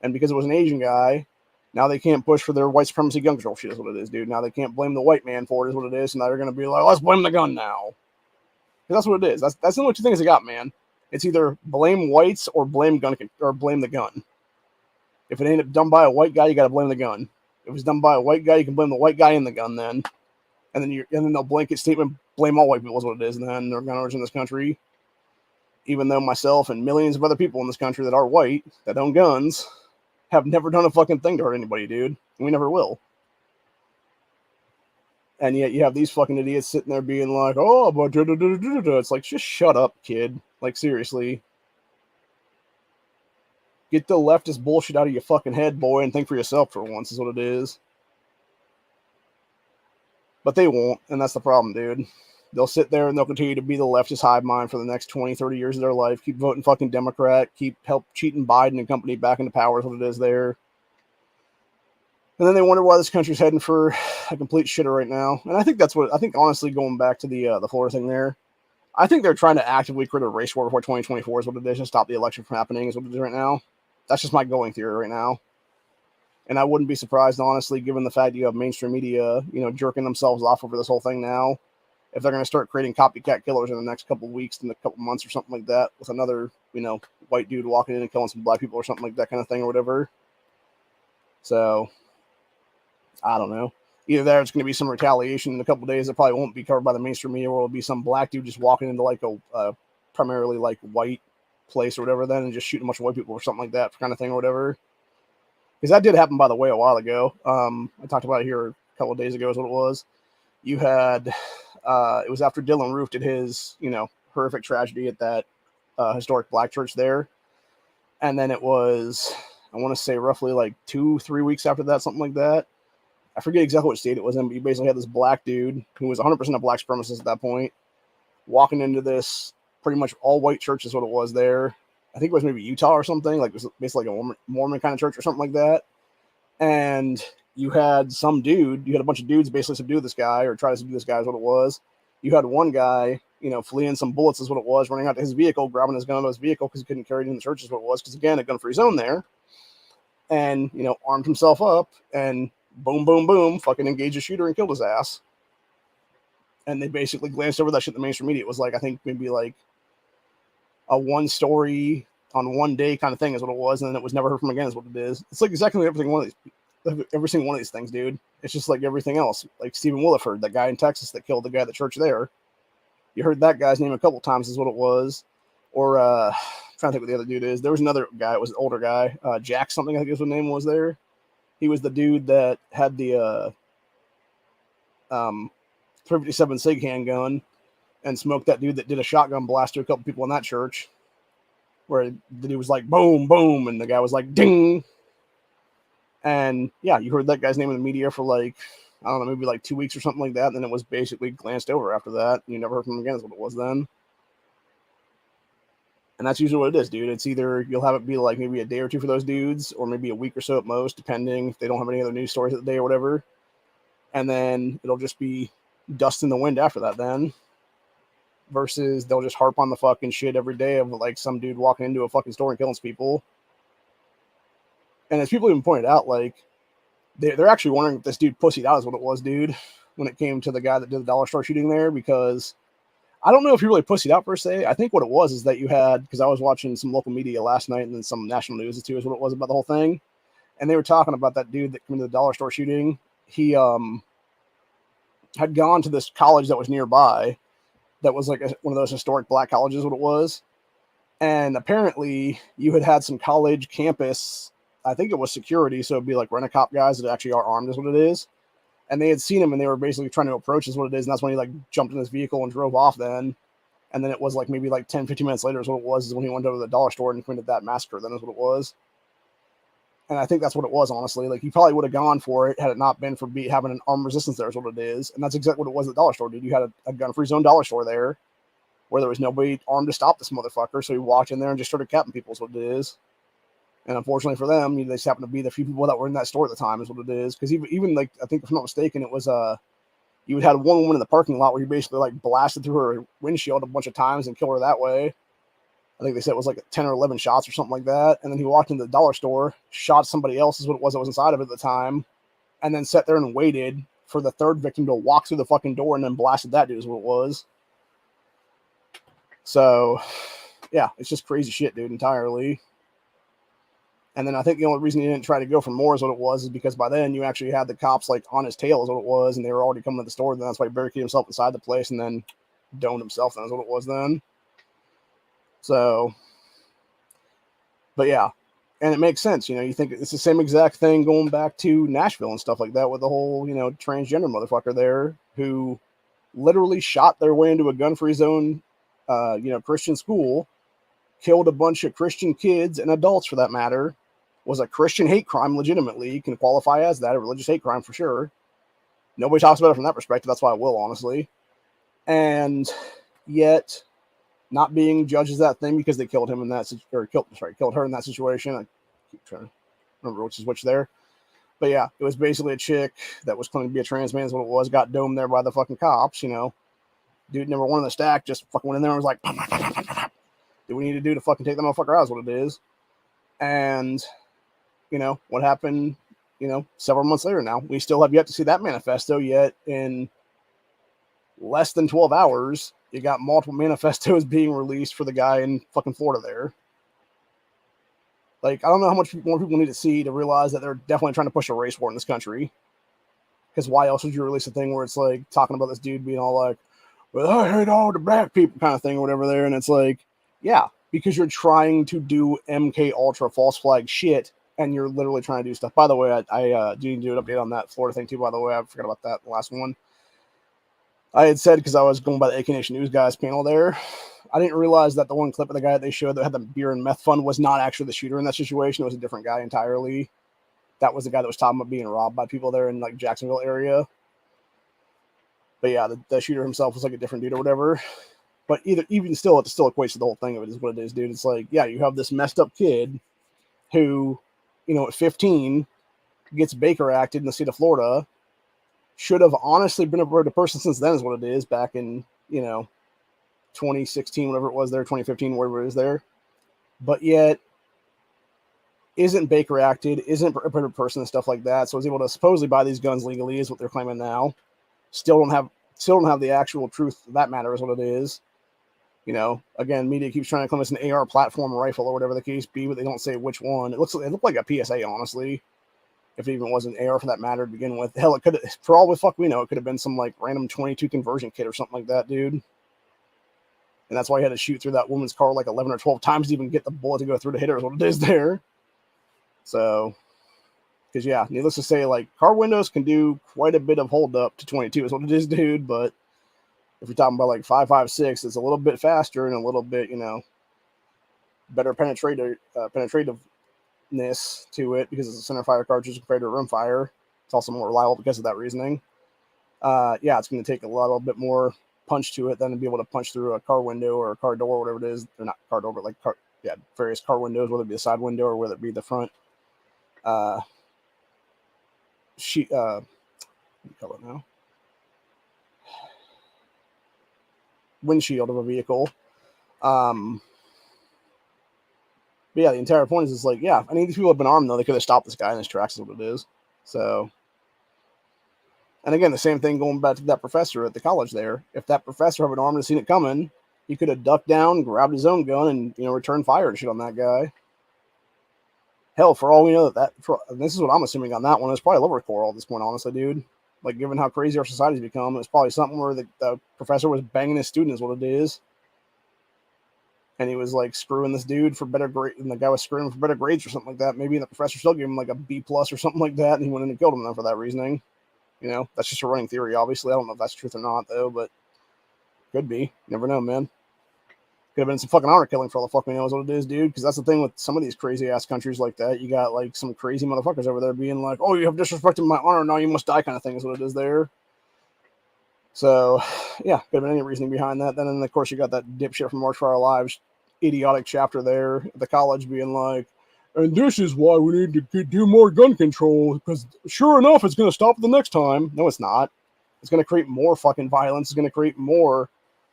And because it was an Asian guy, now they can't push for their white supremacy gun control shit is what it is, dude. Now they can't blame the white man for it is what it is. And now they're going to be like, let's blame the gun now. That's what it is. That's the only two things they got, man. It's either blame whites or blame the gun. If it ain't done by a white guy, you got to blame the gun. If it's done by a white guy, you can blame the white guy in the gun then. And then they'll blanket statement blame all white people is what it is. And then they're gun owners in this country, even though myself and millions of other people in this country that are white that own guns have never done a fucking thing to hurt anybody, dude. And we never will. And yet you have these fucking idiots sitting there being like, oh, but it's like, just shut up, kid. Like, seriously. Get the leftist bullshit out of your fucking head, boy, and think for yourself for once, is what it is. But they won't, and that's the problem, dude. They'll sit there and they'll continue to be the leftist hive mind for the next 20, 30 years of their life. Keep voting fucking Democrat. Keep cheating Biden and company back into power is what it is there. And then they wonder why this country's heading for a complete shitter right now. And I think that's what, I think honestly, going back to the Florida thing there, I think they're trying to actively create a race war before 2024 is what it is, to stop the election from happening is what it is right now. That's just my going theory right now. And I wouldn't be surprised, honestly, given the fact you have mainstream media, jerking themselves off over this whole thing now, if they're going to start creating copycat killers in the next couple of weeks, in a couple months or something like that, with another, white dude walking in and killing some black people or something like that kind of thing or whatever. So, I don't know. Either there's going to be some retaliation in a couple of days that probably won't be covered by the mainstream media, or it'll be some black dude just walking into like a primarily like white place or whatever then and just shooting a bunch of white people or something like that kind of thing or whatever. Because that did happen, by the way, a while ago. I talked about it here a couple of days ago is what it was. You had, it was after Dylan Roof did his, horrific tragedy at that historic black church there. And then it was, I want to say roughly like 2-3 weeks after that, something like that. I forget exactly what state it was in, but you basically had this black dude who was 100% a black supremacist at that point, walking into this pretty much all white church is what it was there. I think it was maybe Utah or something, like it was basically like a Mormon kind of church or something like that. And you had a bunch of dudes basically subdue this guy or try to subdue this guy is what it was. You had one guy, fleeing some bullets is what it was, running out to his vehicle, grabbing his gun out of his vehicle because he couldn't carry it in the church is what it was. Because again, a gun-free zone there. And, armed himself up and boom, boom, boom, fucking engaged a shooter and killed his ass. And they basically glanced over that shit in the mainstream media. It was like, I think maybe like a one story on one day kind of thing is what it was, and then it was never heard from again is what it is. It's like exactly every single one of these things, dude. It's just like everything else. Like Stephen Williford, that guy in Texas that killed the guy at the church there. You heard that guy's name a couple times is what it was. Or I'm trying to think what the other dude is. There was another guy, it was an older guy, Jack something, I think his name was there. He was the dude that had the 357 SIG handgun and smoked that dude that did a shotgun blast to a couple people in that church, where the dude was like, boom, boom, and the guy was like, ding. And yeah, you heard that guy's name in the media for like, I don't know, maybe like 2 weeks or something like that. And then it was basically glanced over after that. And you never heard from him again is what it was then. And that's usually what it is, dude. It's either you'll have it be like maybe a day or two for those dudes, or maybe a week or so at most, depending if they don't have any other news stories of the day or whatever. And then it'll just be dust in the wind after that then. Versus they'll just harp on the fucking shit every day of like some dude walking into a fucking store and killing people. And as people even pointed out, like they're actually wondering if this dude pussied out is what it was, dude, when it came to the guy that did the dollar store shooting there, because I don't know if he really pussied out per se. I think what it was is that you had, because I was watching some local media last night and then some national news too is what it was about the whole thing. And they were talking about that dude that came into the dollar store shooting. He had gone to this college that was nearby that was like one of those historic black colleges, what it was. And apparently you had some college campus, I think it was security, so it'd be like rent-a-cop guys that actually are armed is what it is. And they had seen him and they were basically trying to approach is what it is. And that's when he like jumped in his vehicle and drove off then. And then it was like maybe like 10, 15 minutes later is what it was, is when he went over to the dollar store and committed that massacre then is what it was. And I think that's what it was, honestly. Like, he probably would have gone for it had it not been for having an armed resistance there is what it is. And that's exactly what it was at the dollar store, dude. You had a gun-free zone dollar store there where there was nobody armed to stop this motherfucker. So he walked in there and just started capping people is what it is. And unfortunately for them, they just happened to be the few people that were in that store at the time is what it is. Because even like, I think if I'm not mistaken, it was you would have one woman in the parking lot where you basically like blasted through her windshield a bunch of times and killed her that way. I think they said it was like 10 or 11 shots or something like that. And then he walked into the dollar store, shot somebody else is what it was that was inside of it at the time, and then sat there and waited for the third victim to walk through the fucking door and then blasted that dude is what it was. So, yeah, it's just crazy shit, dude, entirely. And then I think the only reason he didn't try to go for more is what it was, is because by then you actually had the cops like on his tail is what it was, and they were already coming to the store. And that's why he barricaded himself inside the place and then domed himself. That's what it was then. So, but yeah, And it makes sense, you think it's the same exact thing going back to Nashville and stuff like that with the whole, transgender motherfucker there who literally shot their way into a gun-free zone, Christian school, killed a bunch of Christian kids and adults for that matter, was a Christian hate crime legitimately, can qualify as that, a religious hate crime for sure. Nobody talks about it from that perspective, that's why I will, honestly. And yet, not being judged as that thing because they killed him in that, or killed her in that situation. I keep trying to remember which is which there. But yeah, it was basically a chick that was claiming to be a trans man is what it was, got domed there by the fucking cops, Dude number one in the stack just fucking went in there and was like, do we need to do to fucking take the motherfucker out is what it is. And, what happened, several months later now, we still have yet to see that manifesto yet. In less than 12 hours, you got multiple manifestos being released for the guy in fucking Florida there. Like, I don't know how much more people need to see to realize that they're definitely trying to push a race war in this country. Because why else would you release a thing where it's like talking about this dude being all like, well, I hate all the black people kind of thing or whatever there. And it's like, yeah, because you're trying to do MK Ultra false flag shit and you're literally trying to do stuff. By the way, I do need to do an update on that Florida thing too, by the way. I forgot about that last one. I had said, because I was going by the AK Nation News guys panel there, I didn't realize that the one clip of the guy that they showed that had the beer and meth fund was not actually the shooter in that situation. It was a different guy entirely. That was the guy that was talking about being robbed by people there in like Jacksonville area. But yeah, the shooter himself was like a different dude or whatever. But even still, it still equates to the whole thing of it is what it is, dude. It's like, yeah, you have this messed up kid who, at 15 gets Baker acted in the state of Florida. Should have honestly been a person since then is what it is, back in, 2016, whatever it was there, 2015, whatever it is there. But yet, isn't Baker acted, isn't a better person and stuff like that. So is able to supposedly buy these guns legally is what they're claiming now. Still don't have the actual truth of that matter is what it is. Again, media keeps trying to claim it's an AR platform rifle or whatever the case be, but they don't say which one. It looked like a PSA, honestly. If it even was an AR for that matter to begin with. Hell, it could have, for all the fuck we know, it could have been some like random 22 conversion kit or something like that, dude. And that's why he had to shoot through that woman's car like 11 or 12 times to even get the bullet to go through to hit her is what it is there. So, because yeah, needless to say, like car windows can do quite a bit of hold up to 22 is what it is, dude. But if you're talking about like 5.56, it's a little bit faster and a little bit, better penetrativeness to it because it's a center fire cartridge compared to a rim fire. It's also more reliable because of that reasoning. Yeah, it's going to take a little bit more punch to it than to be able to punch through a car window or a car door or whatever it is. They're not car door, but like various car windows, whether it be a side window or whether it be the front. What do you call it now? Windshield of a vehicle. But yeah, the entire point is like, yeah, I mean, these people have been armed though. They could have stopped this guy in his tracks is what it is. So, and again, the same thing going back to that professor at the college there. If that professor had been armed and seen it coming, he could have ducked down, grabbed his own gun, and returned fire and shit on that guy. Hell, for all we know, this is what I'm assuming on that one. It's probably lower core at this point, honestly, dude. Like, given how crazy our society's become, it's probably something where the professor was banging his student is what it is. And he was, like, screwing this dude for better grades, and the guy was screwing him for better grades or something like that. Maybe the professor still gave him, like, a B+ or something like that, and he went in and killed him then for that reasoning. That's just a running theory, obviously. I don't know if that's truth or not, though, but could be. Never know, man. Could have been some fucking honor killing for all the fuck we know is what it is, dude. Because that's the thing with some of these crazy ass countries like that. You got like some crazy motherfuckers over there being like, "Oh, you have disrespected my honor, now you must die," kind of thing is what it is there. So, yeah, could have been any reasoning behind that. Then, of course, you got that dipshit from March for Our Lives, idiotic chapter there at the college being like, "And this is why we need to do more gun control because sure enough, it's going to stop the next time." No, it's not. It's going to create more fucking violence. It's going to create more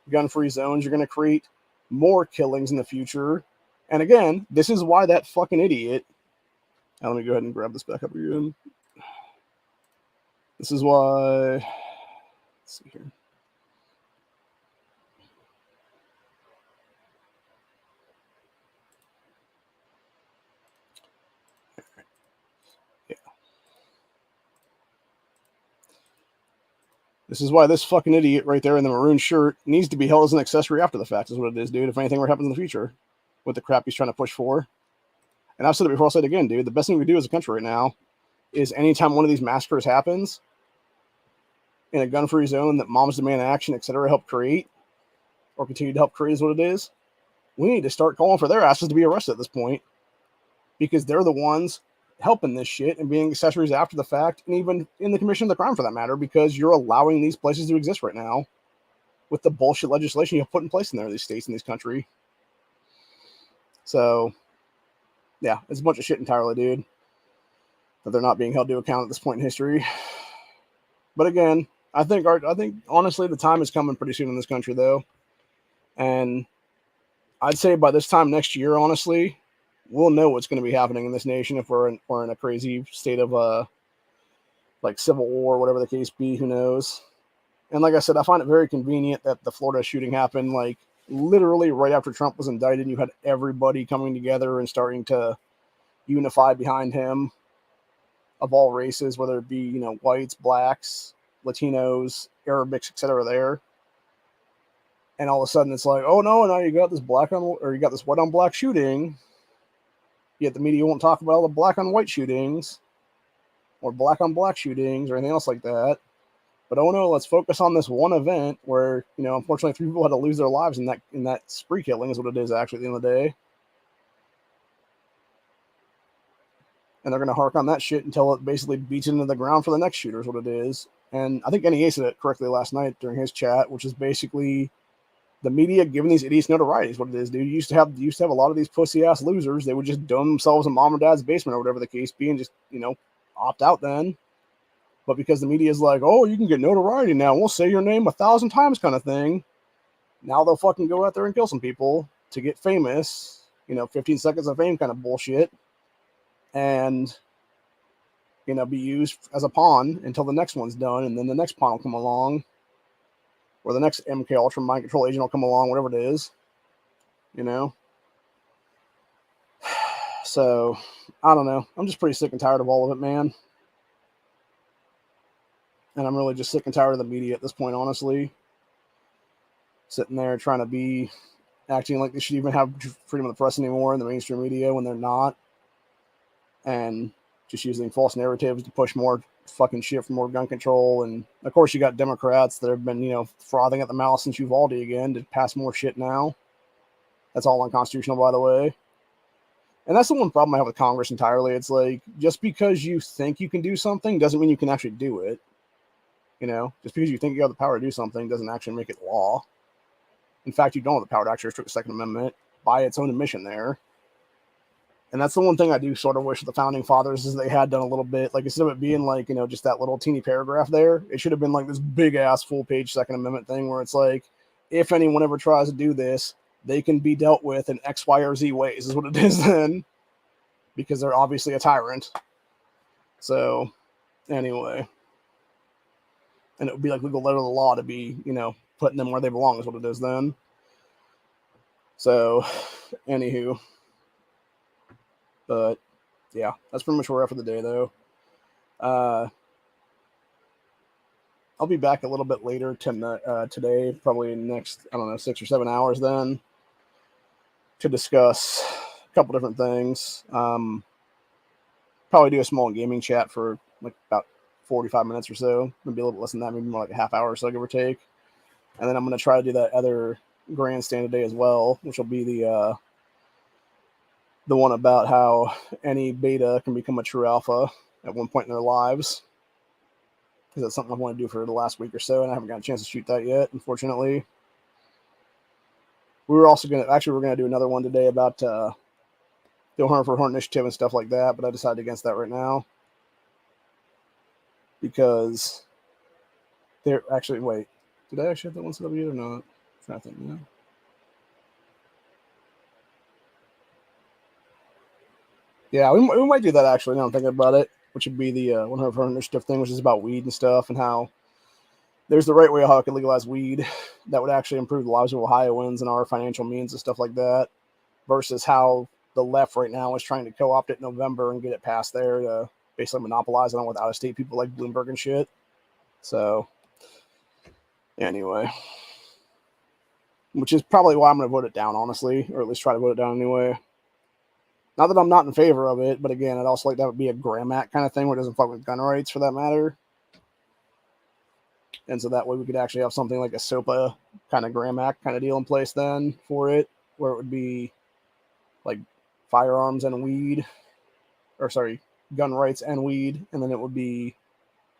gun-free zones. You're going to create more killings in the future. And again, this is why that fucking idiot. Now, let me go ahead and grab this back up again. This is why. Let's see here. Yeah. This is why this fucking idiot right there in the maroon shirt needs to be held as an accessory after the fact, is what it is, dude. If anything ever happens in the future with the crap he's trying to push for. And I've said it before, I'll say it again, dude. The best thing we do as a country right now is anytime one of these massacres happens in a gun-free zone that Moms Demand Action, etc., help create or continue to help create is what it is. We need to start calling for their asses to be arrested at this point, because they're the ones helping this shit and being accessories after the fact, and even in the commission of the crime for that matter, because you're allowing these places to exist right now with the bullshit legislation you have put in place in there, these states in this country. So, yeah, it's a bunch of shit entirely, dude, that they're not being held to account at this point in history. But again, I think honestly the time is coming pretty soon in this country, though, and I'd say by this time next year, honestly, we'll know what's going to be happening in this nation if we're in a crazy state of like civil war, whatever the case be. Who knows? And like I said, I find it very convenient that the Florida shooting happened like literally right after Trump was indicted, and you had everybody coming together and starting to unify behind him of all races, whether it be whites, blacks, Latinos, Arabics, etc. There, and all of a sudden it's like, oh no, now you got this white on black shooting. Yet the media won't talk about all the black on white shootings or black on black shootings or anything else like that. But oh no, let's focus on this one event where, unfortunately 3 people had to lose their lives in that spree killing is what it is actually at the end of the day. And they're going to hark on that shit until it basically beats into the ground for the next shooter is what it is. And I think NEA said it correctly last night during his chat, which is basically the media giving these idiots notoriety is what it is, dude. You used to have a lot of these pussy ass losers. They would just dome themselves in mom or dad's basement or whatever the case be and just, opt out then. But because the media is like, oh, you can get notoriety now, we'll say your name 1,000 times kind of thing. Now they'll fucking go out there and kill some people to get famous, 15 seconds of fame kind of bullshit. And, be used as a pawn until the next one's done. And then the next pawn will come along. Or the next MK Ultra mind control agent will come along, whatever it is. So, I don't know. I'm just pretty sick and tired of all of it, man. And I'm really just sick and tired of the media at this point, honestly. Sitting there trying to be acting like they should even have freedom of the press anymore in the mainstream media when they're not. And just using false narratives to push more fucking shit for more gun control. And of course you got Democrats that have been, frothing at the mouth since Uvalde again to pass more shit now. That's all unconstitutional, by the way. And that's the one problem I have with Congress entirely. It's like, just because you think you can do something doesn't mean you can actually do it. Just because you think you have the power to do something doesn't actually make it law. In fact, you don't have the power to actually restrict the Second Amendment by its own admission there. And that's the one thing I do sort of wish the founding fathers is they had done a little bit. Like, instead of it being like, just that little teeny paragraph there, it should have been like this big ass full page Second Amendment thing where it's like, if anyone ever tries to do this, they can be dealt with in X, Y, or Z ways is what it is then. Because they're obviously a tyrant. So, anyway. And it would be like legal letter of the law to be, putting them where they belong is what it is then. So, anywho. But, yeah, that's pretty much where we're at for the day, though. I'll be back a little bit later today, probably next, 6 or 7 hours then, to discuss a couple different things. Probably do a small gaming chat for like about 45 minutes or so. Maybe a little bit less than that, maybe more like a half hour or so, give or take. And then I'm going to try to do that other grandstand today as well, which will be the one about how any beta can become a true alpha at one point in their lives. Because that's something I want to do for the last week or so, and I haven't got a chance to shoot that yet, unfortunately. We're going to do another one today about the Hunter for Horn initiative and stuff like that, but I decided against that right now. Because they're actually, wait, did I actually have that one set up yet or not? I'm trying to think now. Yeah, we might do that actually now I'm thinking about it, which would be the 100 initiative thing, which is about weed and stuff and how there's the right way of how it could legalize weed that would actually improve the lives of Ohioans and our financial means and stuff like that, versus how the left right now is trying to co-opt it in November and get it passed there to basically monopolize it on with out-of-state people like Bloomberg and shit. So, anyway. Which is probably why I'm going to vote it down, honestly, or at least try to vote it down anyway. Not that I'm not in favor of it, but again, I'd also like that would be a Graham Act kind of thing where it doesn't fuck with gun rights for that matter. And so that way we could actually have something like a SOPA kind of Graham Act kind of deal in place then for it, where it would be like firearms and weed, or sorry, gun rights and weed, and then it would be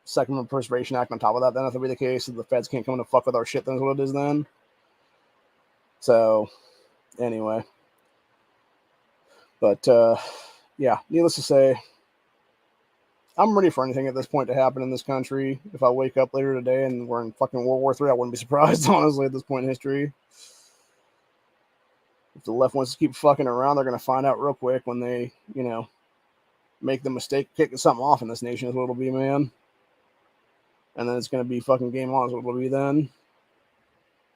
Second Amendment Preservation Act on top of that. Then if that would be the case, so the feds can't come in and fuck with our shit, then is what it is then. So, anyway. But, yeah, needless to say, I'm ready for anything at this point to happen in this country. If I wake up later today and we're in fucking World War III, I wouldn't be surprised, honestly, at this point in history. If the left wants to keep fucking around, they're going to find out real quick when they, make the mistake of kicking something off in this nation is what it'll be, man. And then it's going to be fucking game on is what it'll be then.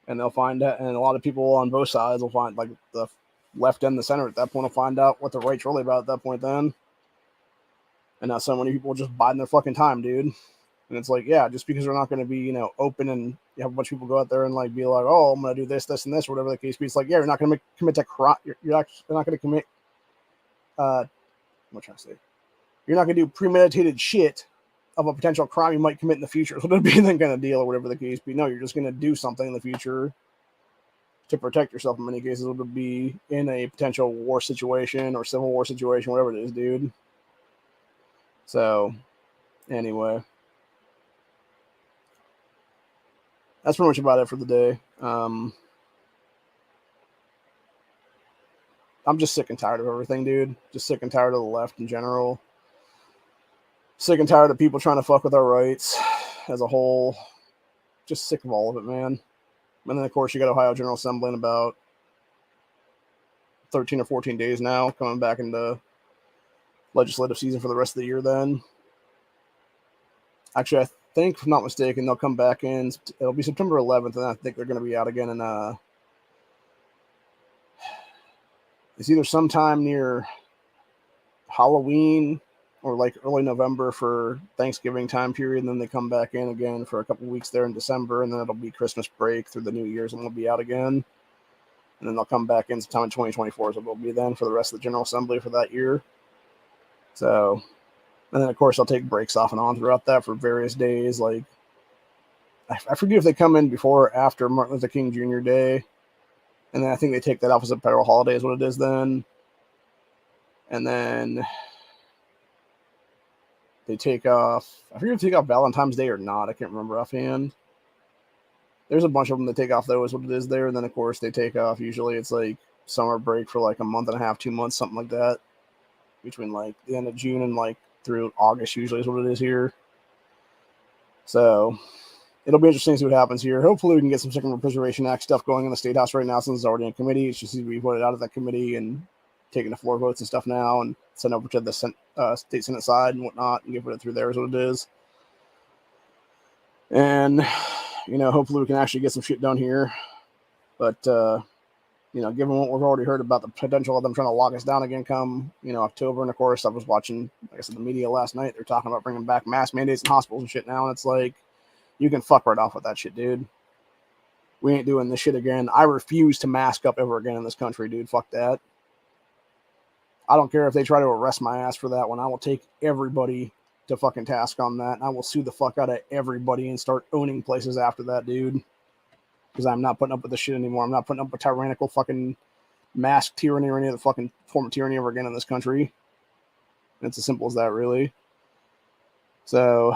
And they'll find out, and a lot of people on both sides will find, like, the left and the center at that point will find out what the right's really about at that point then. And now so many people just biding their fucking time, dude. And it's like, yeah, just because they're not going to be, open and you have a bunch of people go out there and like be like, oh, I'm going to do this, this, and this, or whatever the case be. It's like, yeah, you're not going to commit to crime. You're not going to commit, what am I trying to say? You're not going to do premeditated shit of a potential crime you might commit in the future. So it'll be that kind of deal or whatever the case be. No, you're just going to do something in the future to protect yourself. In many cases, it'll be in a potential war situation or civil war situation, whatever it is, dude. So, anyway. That's pretty much about it for the day. I'm just sick and tired of everything, dude. Just sick and tired of the left in general. Sick and tired of people trying to fuck with our rights as a whole. Just sick of all of it, man. And then, of course, you got Ohio General Assembly in about 13 or 14 days now, coming back into legislative season for the rest of the year then. Actually, I think, if I'm not mistaken, they'll come back in. It'll be September 11th, and I think they're going to be out again in it's either sometime near Halloween or like early November for Thanksgiving time period, and then they come back in again for a couple weeks there in December, and then it'll be Christmas break through the New Year's, and we'll be out again. And then they'll come back in sometime in 2024, so it'll be then for the rest of the General Assembly for that year. So, and then, of course, I'll take breaks off and on throughout that for various days. Like, I forget if they come in before or after Martin Luther King Jr. Day. And then I think they take that off as a federal holiday is what it is then. And then they take off, I forget if they take off Valentine's Day or not. I can't remember offhand. There's a bunch of them that take off, though, is what it is there. And then, of course, they take off. Usually it's like summer break for like a month and a half, 2 months, something like that. Between like the end of June and like through August usually is what it is here. So it'll be interesting to see what happens here. Hopefully we can get some Second Amendment Preservation Act stuff going in the State House right now since it's already in committee. It's just to be voted out of that committee and taking the floor votes and stuff now and send over to the State Senate side and whatnot and get it through there is what it is. And, hopefully we can actually get some shit done here. But, given what we've already heard about the potential of them trying to lock us down again come, October. And of course, I was watching, like I said, the media last night. They're talking about bringing back mask mandates in hospitals and shit now. And it's like, you can fuck right off with that shit, dude. We ain't doing this shit again. I refuse to mask up ever again in this country, dude. Fuck that. I don't care if they try to arrest my ass for that one. I will take everybody to fucking task on that. And I will sue the fuck out of everybody and start owning places after that, dude. Because I'm not putting up with this shit anymore. I'm not putting up with tyrannical fucking mask tyranny or any other fucking form of tyranny ever again in this country. And it's as simple as that, really. So,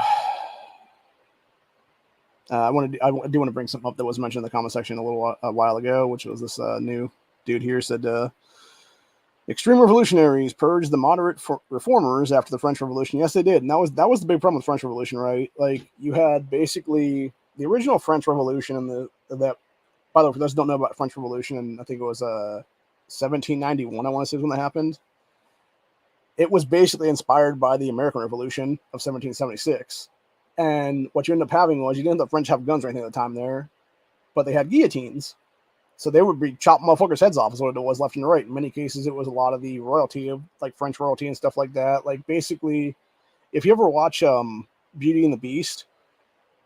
I do want to bring something up that was mentioned in the comment section a while ago, which was this new dude here said, extreme revolutionaries purged the moderate reformers after the French Revolution. Yes, they did. And that was the big problem with the French Revolution, right? Like, you had basically the original French Revolution and that, by the way, for those who don't know about the French Revolution, and I think it was 1791, I want to say, is when that happened. It was basically inspired by the American Revolution of 1776. And what you end up having was, you didn't have the French have guns or anything at the time there, but they had guillotines. So they would be chopping motherfuckers' heads off is what it was, left and right. In many cases, it was a lot of the royalty of like French royalty and stuff like that. Like, basically, if you ever watch Beauty and the Beast,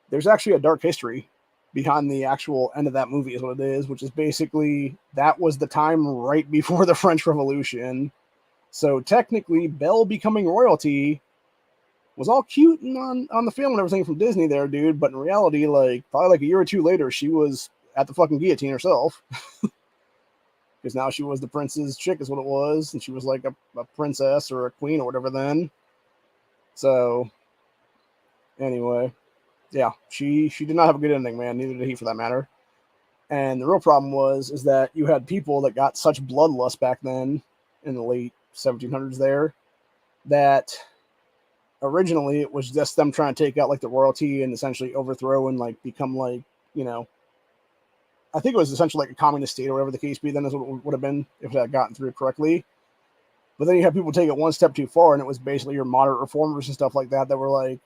there's actually a dark history behind the actual end of that movie is what it is, which is basically that was the time right before the French Revolution So technically, Belle becoming royalty was all cute and on the film and everything from Disney there, dude. But in reality, like probably like a year or two later, she was at the fucking guillotine herself. Because now she was the prince's chick, is what it was, and she was like a princess or a queen or whatever then. So anyway, yeah, she did not have a good ending, man. Neither did he, for that matter. And the real problem is that you had people that got such bloodlust back then in the late 1700s there that originally it was just them trying to take out like the royalty and essentially overthrow and like become like, you know, I think it was essentially like a communist state or whatever the case be. Then is what it would have been if it had gotten through correctly. But then you have people take it one step too far, and it was basically your moderate reformers and stuff like that that were like,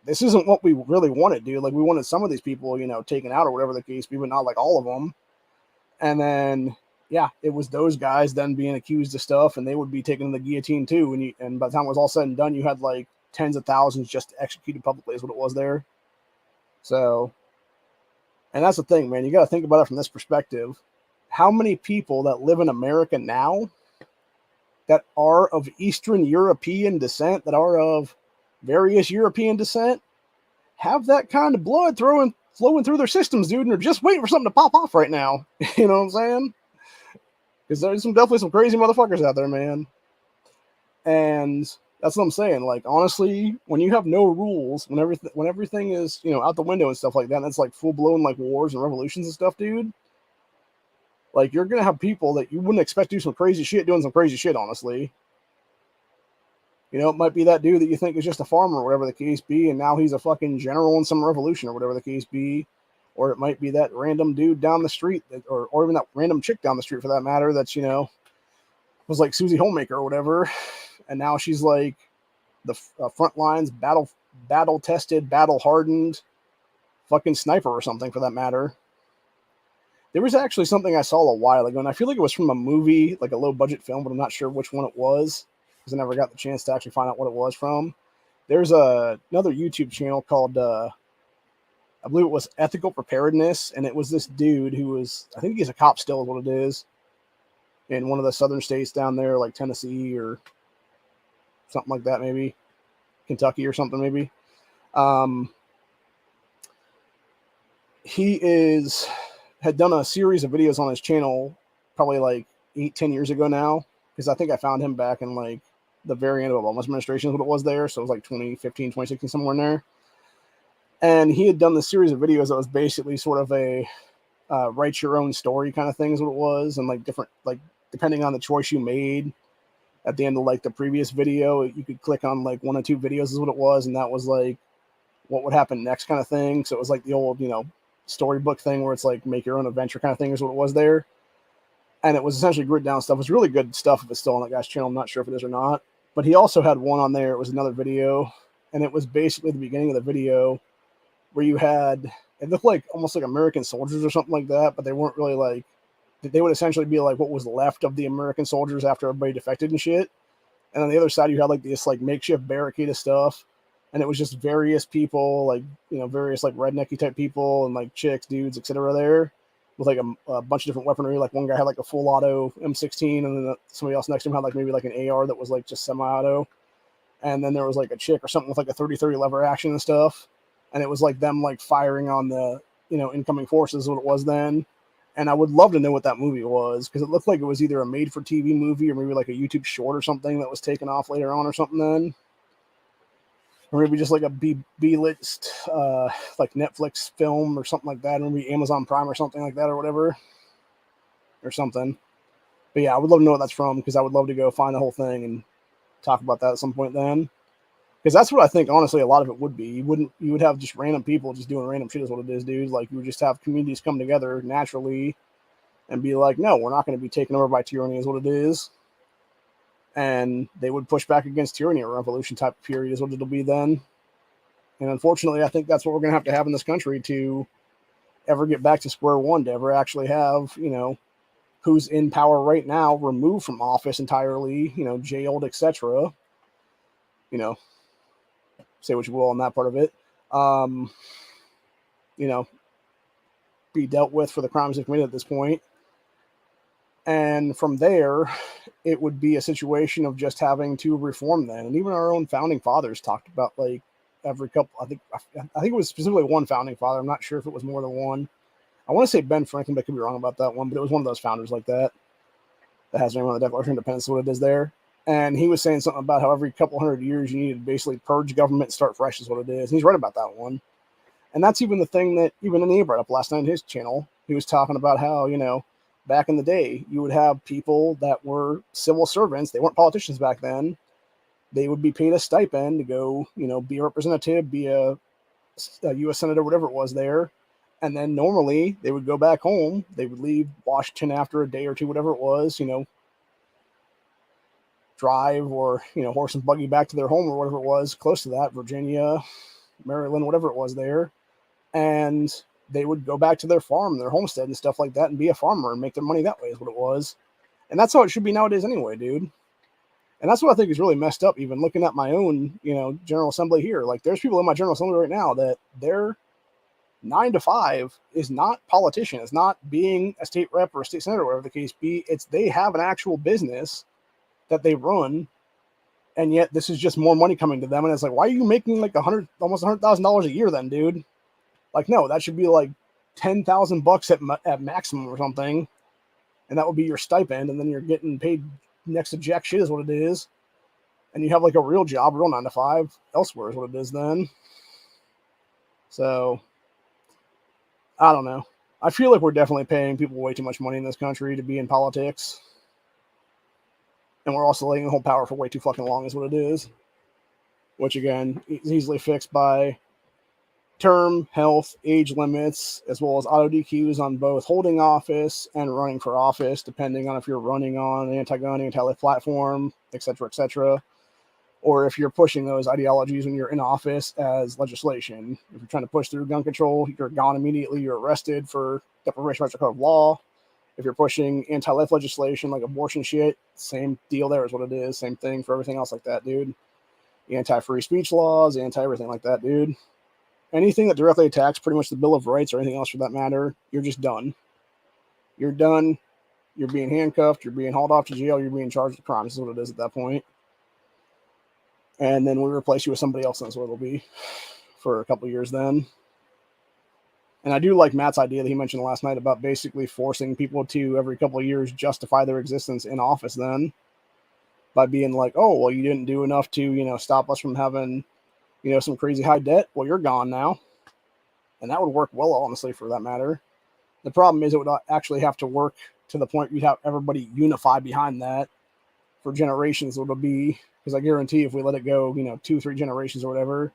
this isn't what we really wanted, dude. Like, we wanted some of these people, you know, taken out or whatever the case be, but not like all of them. And then, yeah, it was those guys then being accused of stuff, and they would be taken to the guillotine too. And by the time it was all said and done, you had like tens of thousands just executed publicly, is what it was there. So, and that's the thing, man. You got to think about it from this perspective. How many people that live in America now that are of Eastern European descent, that are of various European descent, have that kind of blood flowing through their systems, dude, and are just waiting for something to pop off right now. You know what I'm saying? Because there's definitely some crazy motherfuckers out there, man. And that's what I'm saying. Like, honestly, when you have no rules, when everything is, you know, out the window and stuff like that, and it's like full blown like wars and revolutions and stuff, dude. Like, you're gonna have people that you wouldn't expect to do some crazy shit doing some crazy shit, honestly. You know, it might be that dude that you think is just a farmer or whatever the case be, and now he's a fucking general in some revolution or whatever the case be. Or it might be that random dude down the street, or even that random chick down the street for that matter, that's, you know, was like Susie Homemaker or whatever. And now she's like the front lines, battle tested, battle hardened fucking sniper or something for that matter. There was actually something I saw a while ago, and I feel like it was from a movie, like a low budget film, but I'm not sure which one it was because I never got the chance to actually find out what it was from. There's another YouTube channel called, I believe it was Ethical Preparedness, and it was this dude who was, I think he's a cop still, is what it is, in one of the southern states down there, like Tennessee or something like that, maybe Kentucky or something, maybe. He had done a series of videos on his channel probably like 8-10 years ago now, because I think I found him back in like the very end of Obama's administration is what it was there. So it was like 2015, 2016, somewhere in there. And he had done this series of videos that was basically sort of a write your own story kind of thing is what it was. And like different, like depending on the choice you made at the end of like the previous video, you could click on like one or two videos is what it was. And that was like what would happen next kind of thing. So it was like the old, you know, storybook thing where it's like make your own adventure kind of thing is what it was there. And it was essentially grid down stuff. It was really good stuff if it's still on that guy's channel. I'm not sure if it is or not. But he also had one on there. It was another video. And it was basically the beginning of the video where you had, it looked like almost like American soldiers or something like that, but they weren't really like, they would essentially be like what was left of the American soldiers after everybody defected and shit. And on the other side, you had like this like makeshift barricade of stuff. And it was just various people, like, you know, various like rednecky type people and like chicks, dudes, etc. there with like a bunch of different weaponry. Like one guy had like a full auto M16, and then somebody else next to him had like maybe like an AR that was like just semi-auto. And then there was like a chick or something with like a 30-30 lever action and stuff. And it was like them like firing on the, you know, incoming forces, what it was then. And I would love to know what that movie was, because it looked like it was either a made-for-TV movie or maybe like a YouTube short or something that was taken off later on or something then. Or maybe just like a B-list, like Netflix film or something like that, or maybe Amazon Prime or something like that or whatever, or something. But yeah, I would love to know what that's from, because I would love to go find the whole thing and talk about that at some point then. Because that's what I think, honestly, a lot of it would be. You would have just random people just doing random shit is what it is, dude. Like, you would just have communities come together naturally and be like, no, we're not going to be taken over by tyranny is what it is. And they would push back against tyranny or revolution type period is what it'll be then. And unfortunately, I think that's what we're going to have in this country to ever get back to square one, to ever actually have, you know, who's in power right now removed from office entirely, you know, jailed, etc. You know, say what you will on that part of it. You know, be dealt with for the crimes they've committed at this point. And from there, it would be a situation of just having to reform that. And even our own founding fathers talked about like every couple. I think it was specifically one founding father. I'm not sure if it was more than one. I want to say Ben Franklin, but I could be wrong about that one. But it was one of those founders like that has their name on the Declaration of Independence. What it is there. And he was saying something about how every couple hundred years you need to basically purge government and start fresh is what it is. And he's right about that one. And that's even the thing that even Andy brought up last night on his channel. He was talking about how, back in the day, you would have people that were civil servants. They weren't politicians back then. They would be paid a stipend to go, be a representative, be a U.S. senator, whatever it was there. And then normally they would go back home. They would leave Washington after a day or two, whatever it was, drive or, horse and buggy back to their home or whatever it was, close to that, Virginia, Maryland, whatever it was there. And they would go back to their farm, their homestead and stuff like that and be a farmer and make their money that way is what it was. And that's how it should be nowadays anyway, dude. And that's what I think is really messed up, even looking at my own, General Assembly here. Like, there's people in my General Assembly right now that their 9 to 5 is not politician. It's not being a state rep or a state senator, or whatever the case be. It's they have an actual business that they run, and yet this is just more money coming to them. And it's like, why are you making like almost $100,000 a year then, dude? Like, no, that should be like $10,000 at maximum or something, and that would be your stipend, and then you're getting paid next to jack shit is what it is, and you have like a real job, real 9 to 5 elsewhere is what it is then. So, I don't know. I feel like we're definitely paying people way too much money in this country to be in politics, and we're also letting them hold power for way too fucking long is what it is, which again is easily fixed by term, health, age limits, as well as auto DQs on both holding office and running for office, depending on if you're running on an anti-gun, anti-life platform, etc., or if you're pushing those ideologies when you're in office as legislation. If you're trying to push through gun control, you're gone immediately. You're arrested for deprivation of rights of law. If you're pushing anti-life legislation like abortion shit, same deal there is what it is. Same thing for everything else like that, dude. Anti-free speech laws, anti-everything like that, dude. Anything that directly attacks pretty much the Bill of Rights or anything else for that matter, you're just done. You're done. You're being handcuffed. You're being hauled off to jail. You're being charged with crimes is what it is at that point. And then we replace you with somebody else, and that's what it'll be for a couple of years then. And I do like Matt's idea that he mentioned last night about basically forcing people to, every couple of years, justify their existence in office then by being like, oh, well, you didn't do enough to, stop us from having some crazy high debt. Well, you're gone now. And that would work well, honestly, for that matter. The problem is it would actually have to work to the point you'd have everybody unify behind that for generations. It'll be, because I guarantee if we let it go, 2-3 generations or whatever,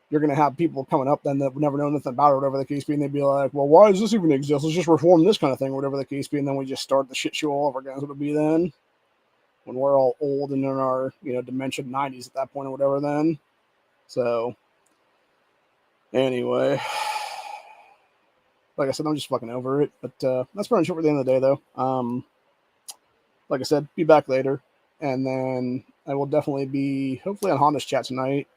you're going to have people coming up then that would never know nothing about it, whatever the case be. And they'd be like, well, why does this even exist? Let's just reform this kind of thing, whatever the case be. And then we just start the shit show all over again. That's what it'll be then. When we're all old and in our, dementia 90s at that point or whatever then. So, anyway, like I said, I'm just fucking over it. But that's pretty much it for the end of the day, though. Like I said, be back later. And then I will definitely be, hopefully, on Honda's chat tonight,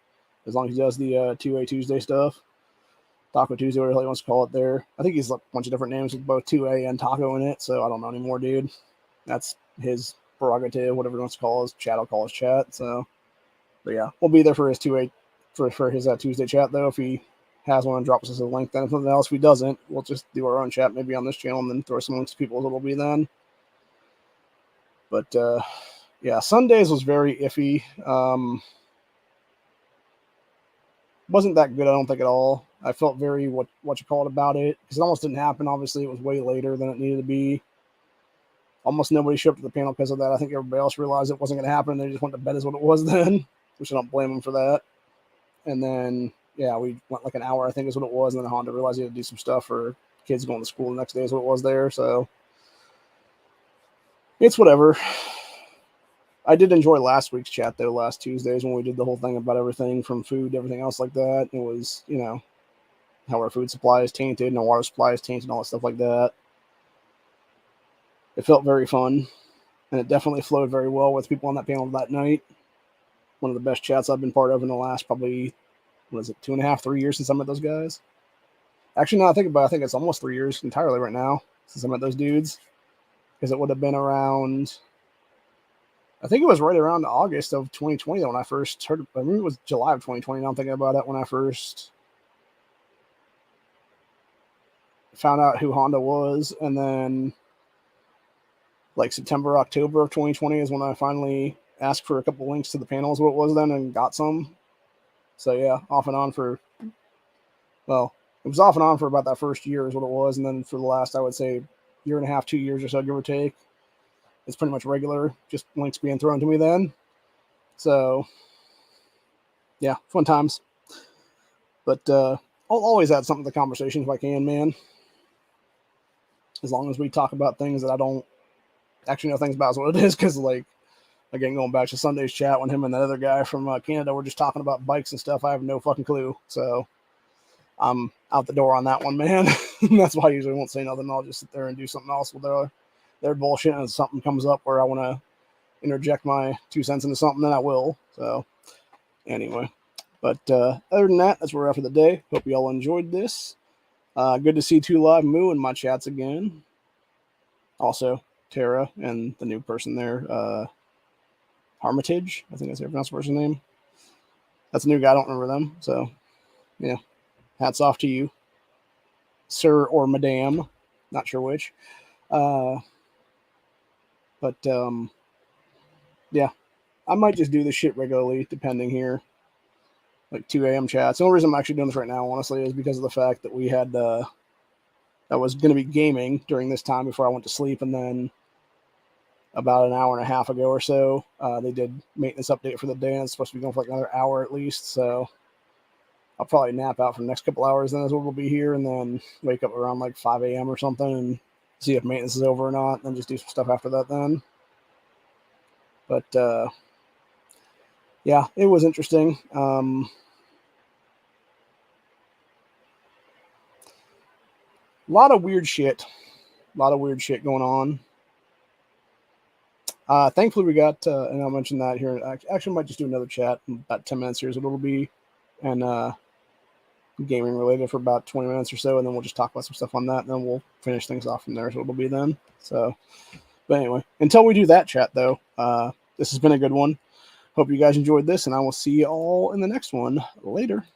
as long as he does the 2A Tuesday stuff. Taco Tuesday, whatever he wants to call it there. I think he's a bunch of different names with both 2A and Taco in it, so I don't know anymore, dude. That's his prerogative, whatever he wants to call his chat, I'll call his chat. So, but yeah, we'll be there for his 2A for his Tuesday chat, though. If he has one and drops us a link, then if nothing else, if he doesn't, we'll just do our own chat maybe on this channel and then throw some links to people as it'll be then. But yeah, Sundays was very iffy. Wasn't that good, I don't think, at all. I felt very what you call it about it, because it almost didn't happen. Obviously, it was way later than it needed to be. Almost nobody showed up to the panel because of that. I think everybody else realized it wasn't going to happen. They just went to bed is what it was then, which I don't blame them for that. And then, yeah, we went like an hour, I think is what it was. And then Honda realized he had to do some stuff for kids going to school the next day is what it was there. So it's whatever. I did enjoy last week's chat, though, last Tuesdays when we did the whole thing about everything from food, everything else like that. It was, how our food supply is tainted and our water supply is tainted and all that stuff like that. It felt very fun, and it definitely flowed very well with people on that panel that night. One of the best chats I've been part of in the last probably, 2.5, 3 years since I met those guys. Actually, now I think about it, I think it's almost 3 years entirely right now since I met those dudes. because it would have been around, I think it was right around August of 2020 when I first heard. I mean, it was July of 2020. Now I'm thinking about it, when I first found out who Honda was, and then like September, October of 2020 is when I finally asked for a couple links to the panels, what it was then, and got some. So yeah, off and on for, well, it was off and on for about that first year is what it was, and then for the last, I would say, year and a half, 2 years or so, give or take, it's pretty much regular, just links being thrown to me then. So yeah, fun times. But I'll always add something to the conversation if I can, man. As long as we talk about things that I don't actually know things about, is what it is. Because, like, again, going back to Sunday's chat when him and that other guy from Canada were just talking about bikes and stuff, I have no fucking clue. So I'm out the door on that one, man. That's why I usually won't say nothing. I'll just sit there and do something else with their bullshit. And if something comes up where I want to interject my 2 cents into something, then I will. So anyway, but other than that, that's where we're at for the day. Hope you all enjoyed this. Good to see 2 Live Moo in my chats again. Also, Tara and the new person there, Armitage. I think that's how you pronounce the person's name. That's a new guy. I don't remember them. So, yeah. Hats off to you, sir or madame. Not sure which. But yeah. I might just do this shit regularly, depending here. Like 2 a.m. chats. The only reason I'm actually doing this right now, honestly, is because of the fact that we had I was going to be gaming during this time before I went to sleep, and then about an hour and a half ago or so, they did maintenance update for the day, and it's supposed to be going for like another hour at least. So I'll probably nap out for the next couple hours, then is what we'll be here, and then wake up around like 5 a.m. or something and see if maintenance is over or not, and then just do some stuff after that then. But yeah, it was interesting. A lot of weird shit. A lot of weird shit going on. Thankfully, we got, and I'll mention that here. Actually, I might just do another chat in about 10 minutes here is what it'll be. And gaming related for about 20 minutes or so. And then we'll just talk about some stuff on that. And then we'll finish things off from there. So it'll be then. So, but anyway, until we do that chat, though, this has been a good one. Hope you guys enjoyed this. And I will see you all in the next one later.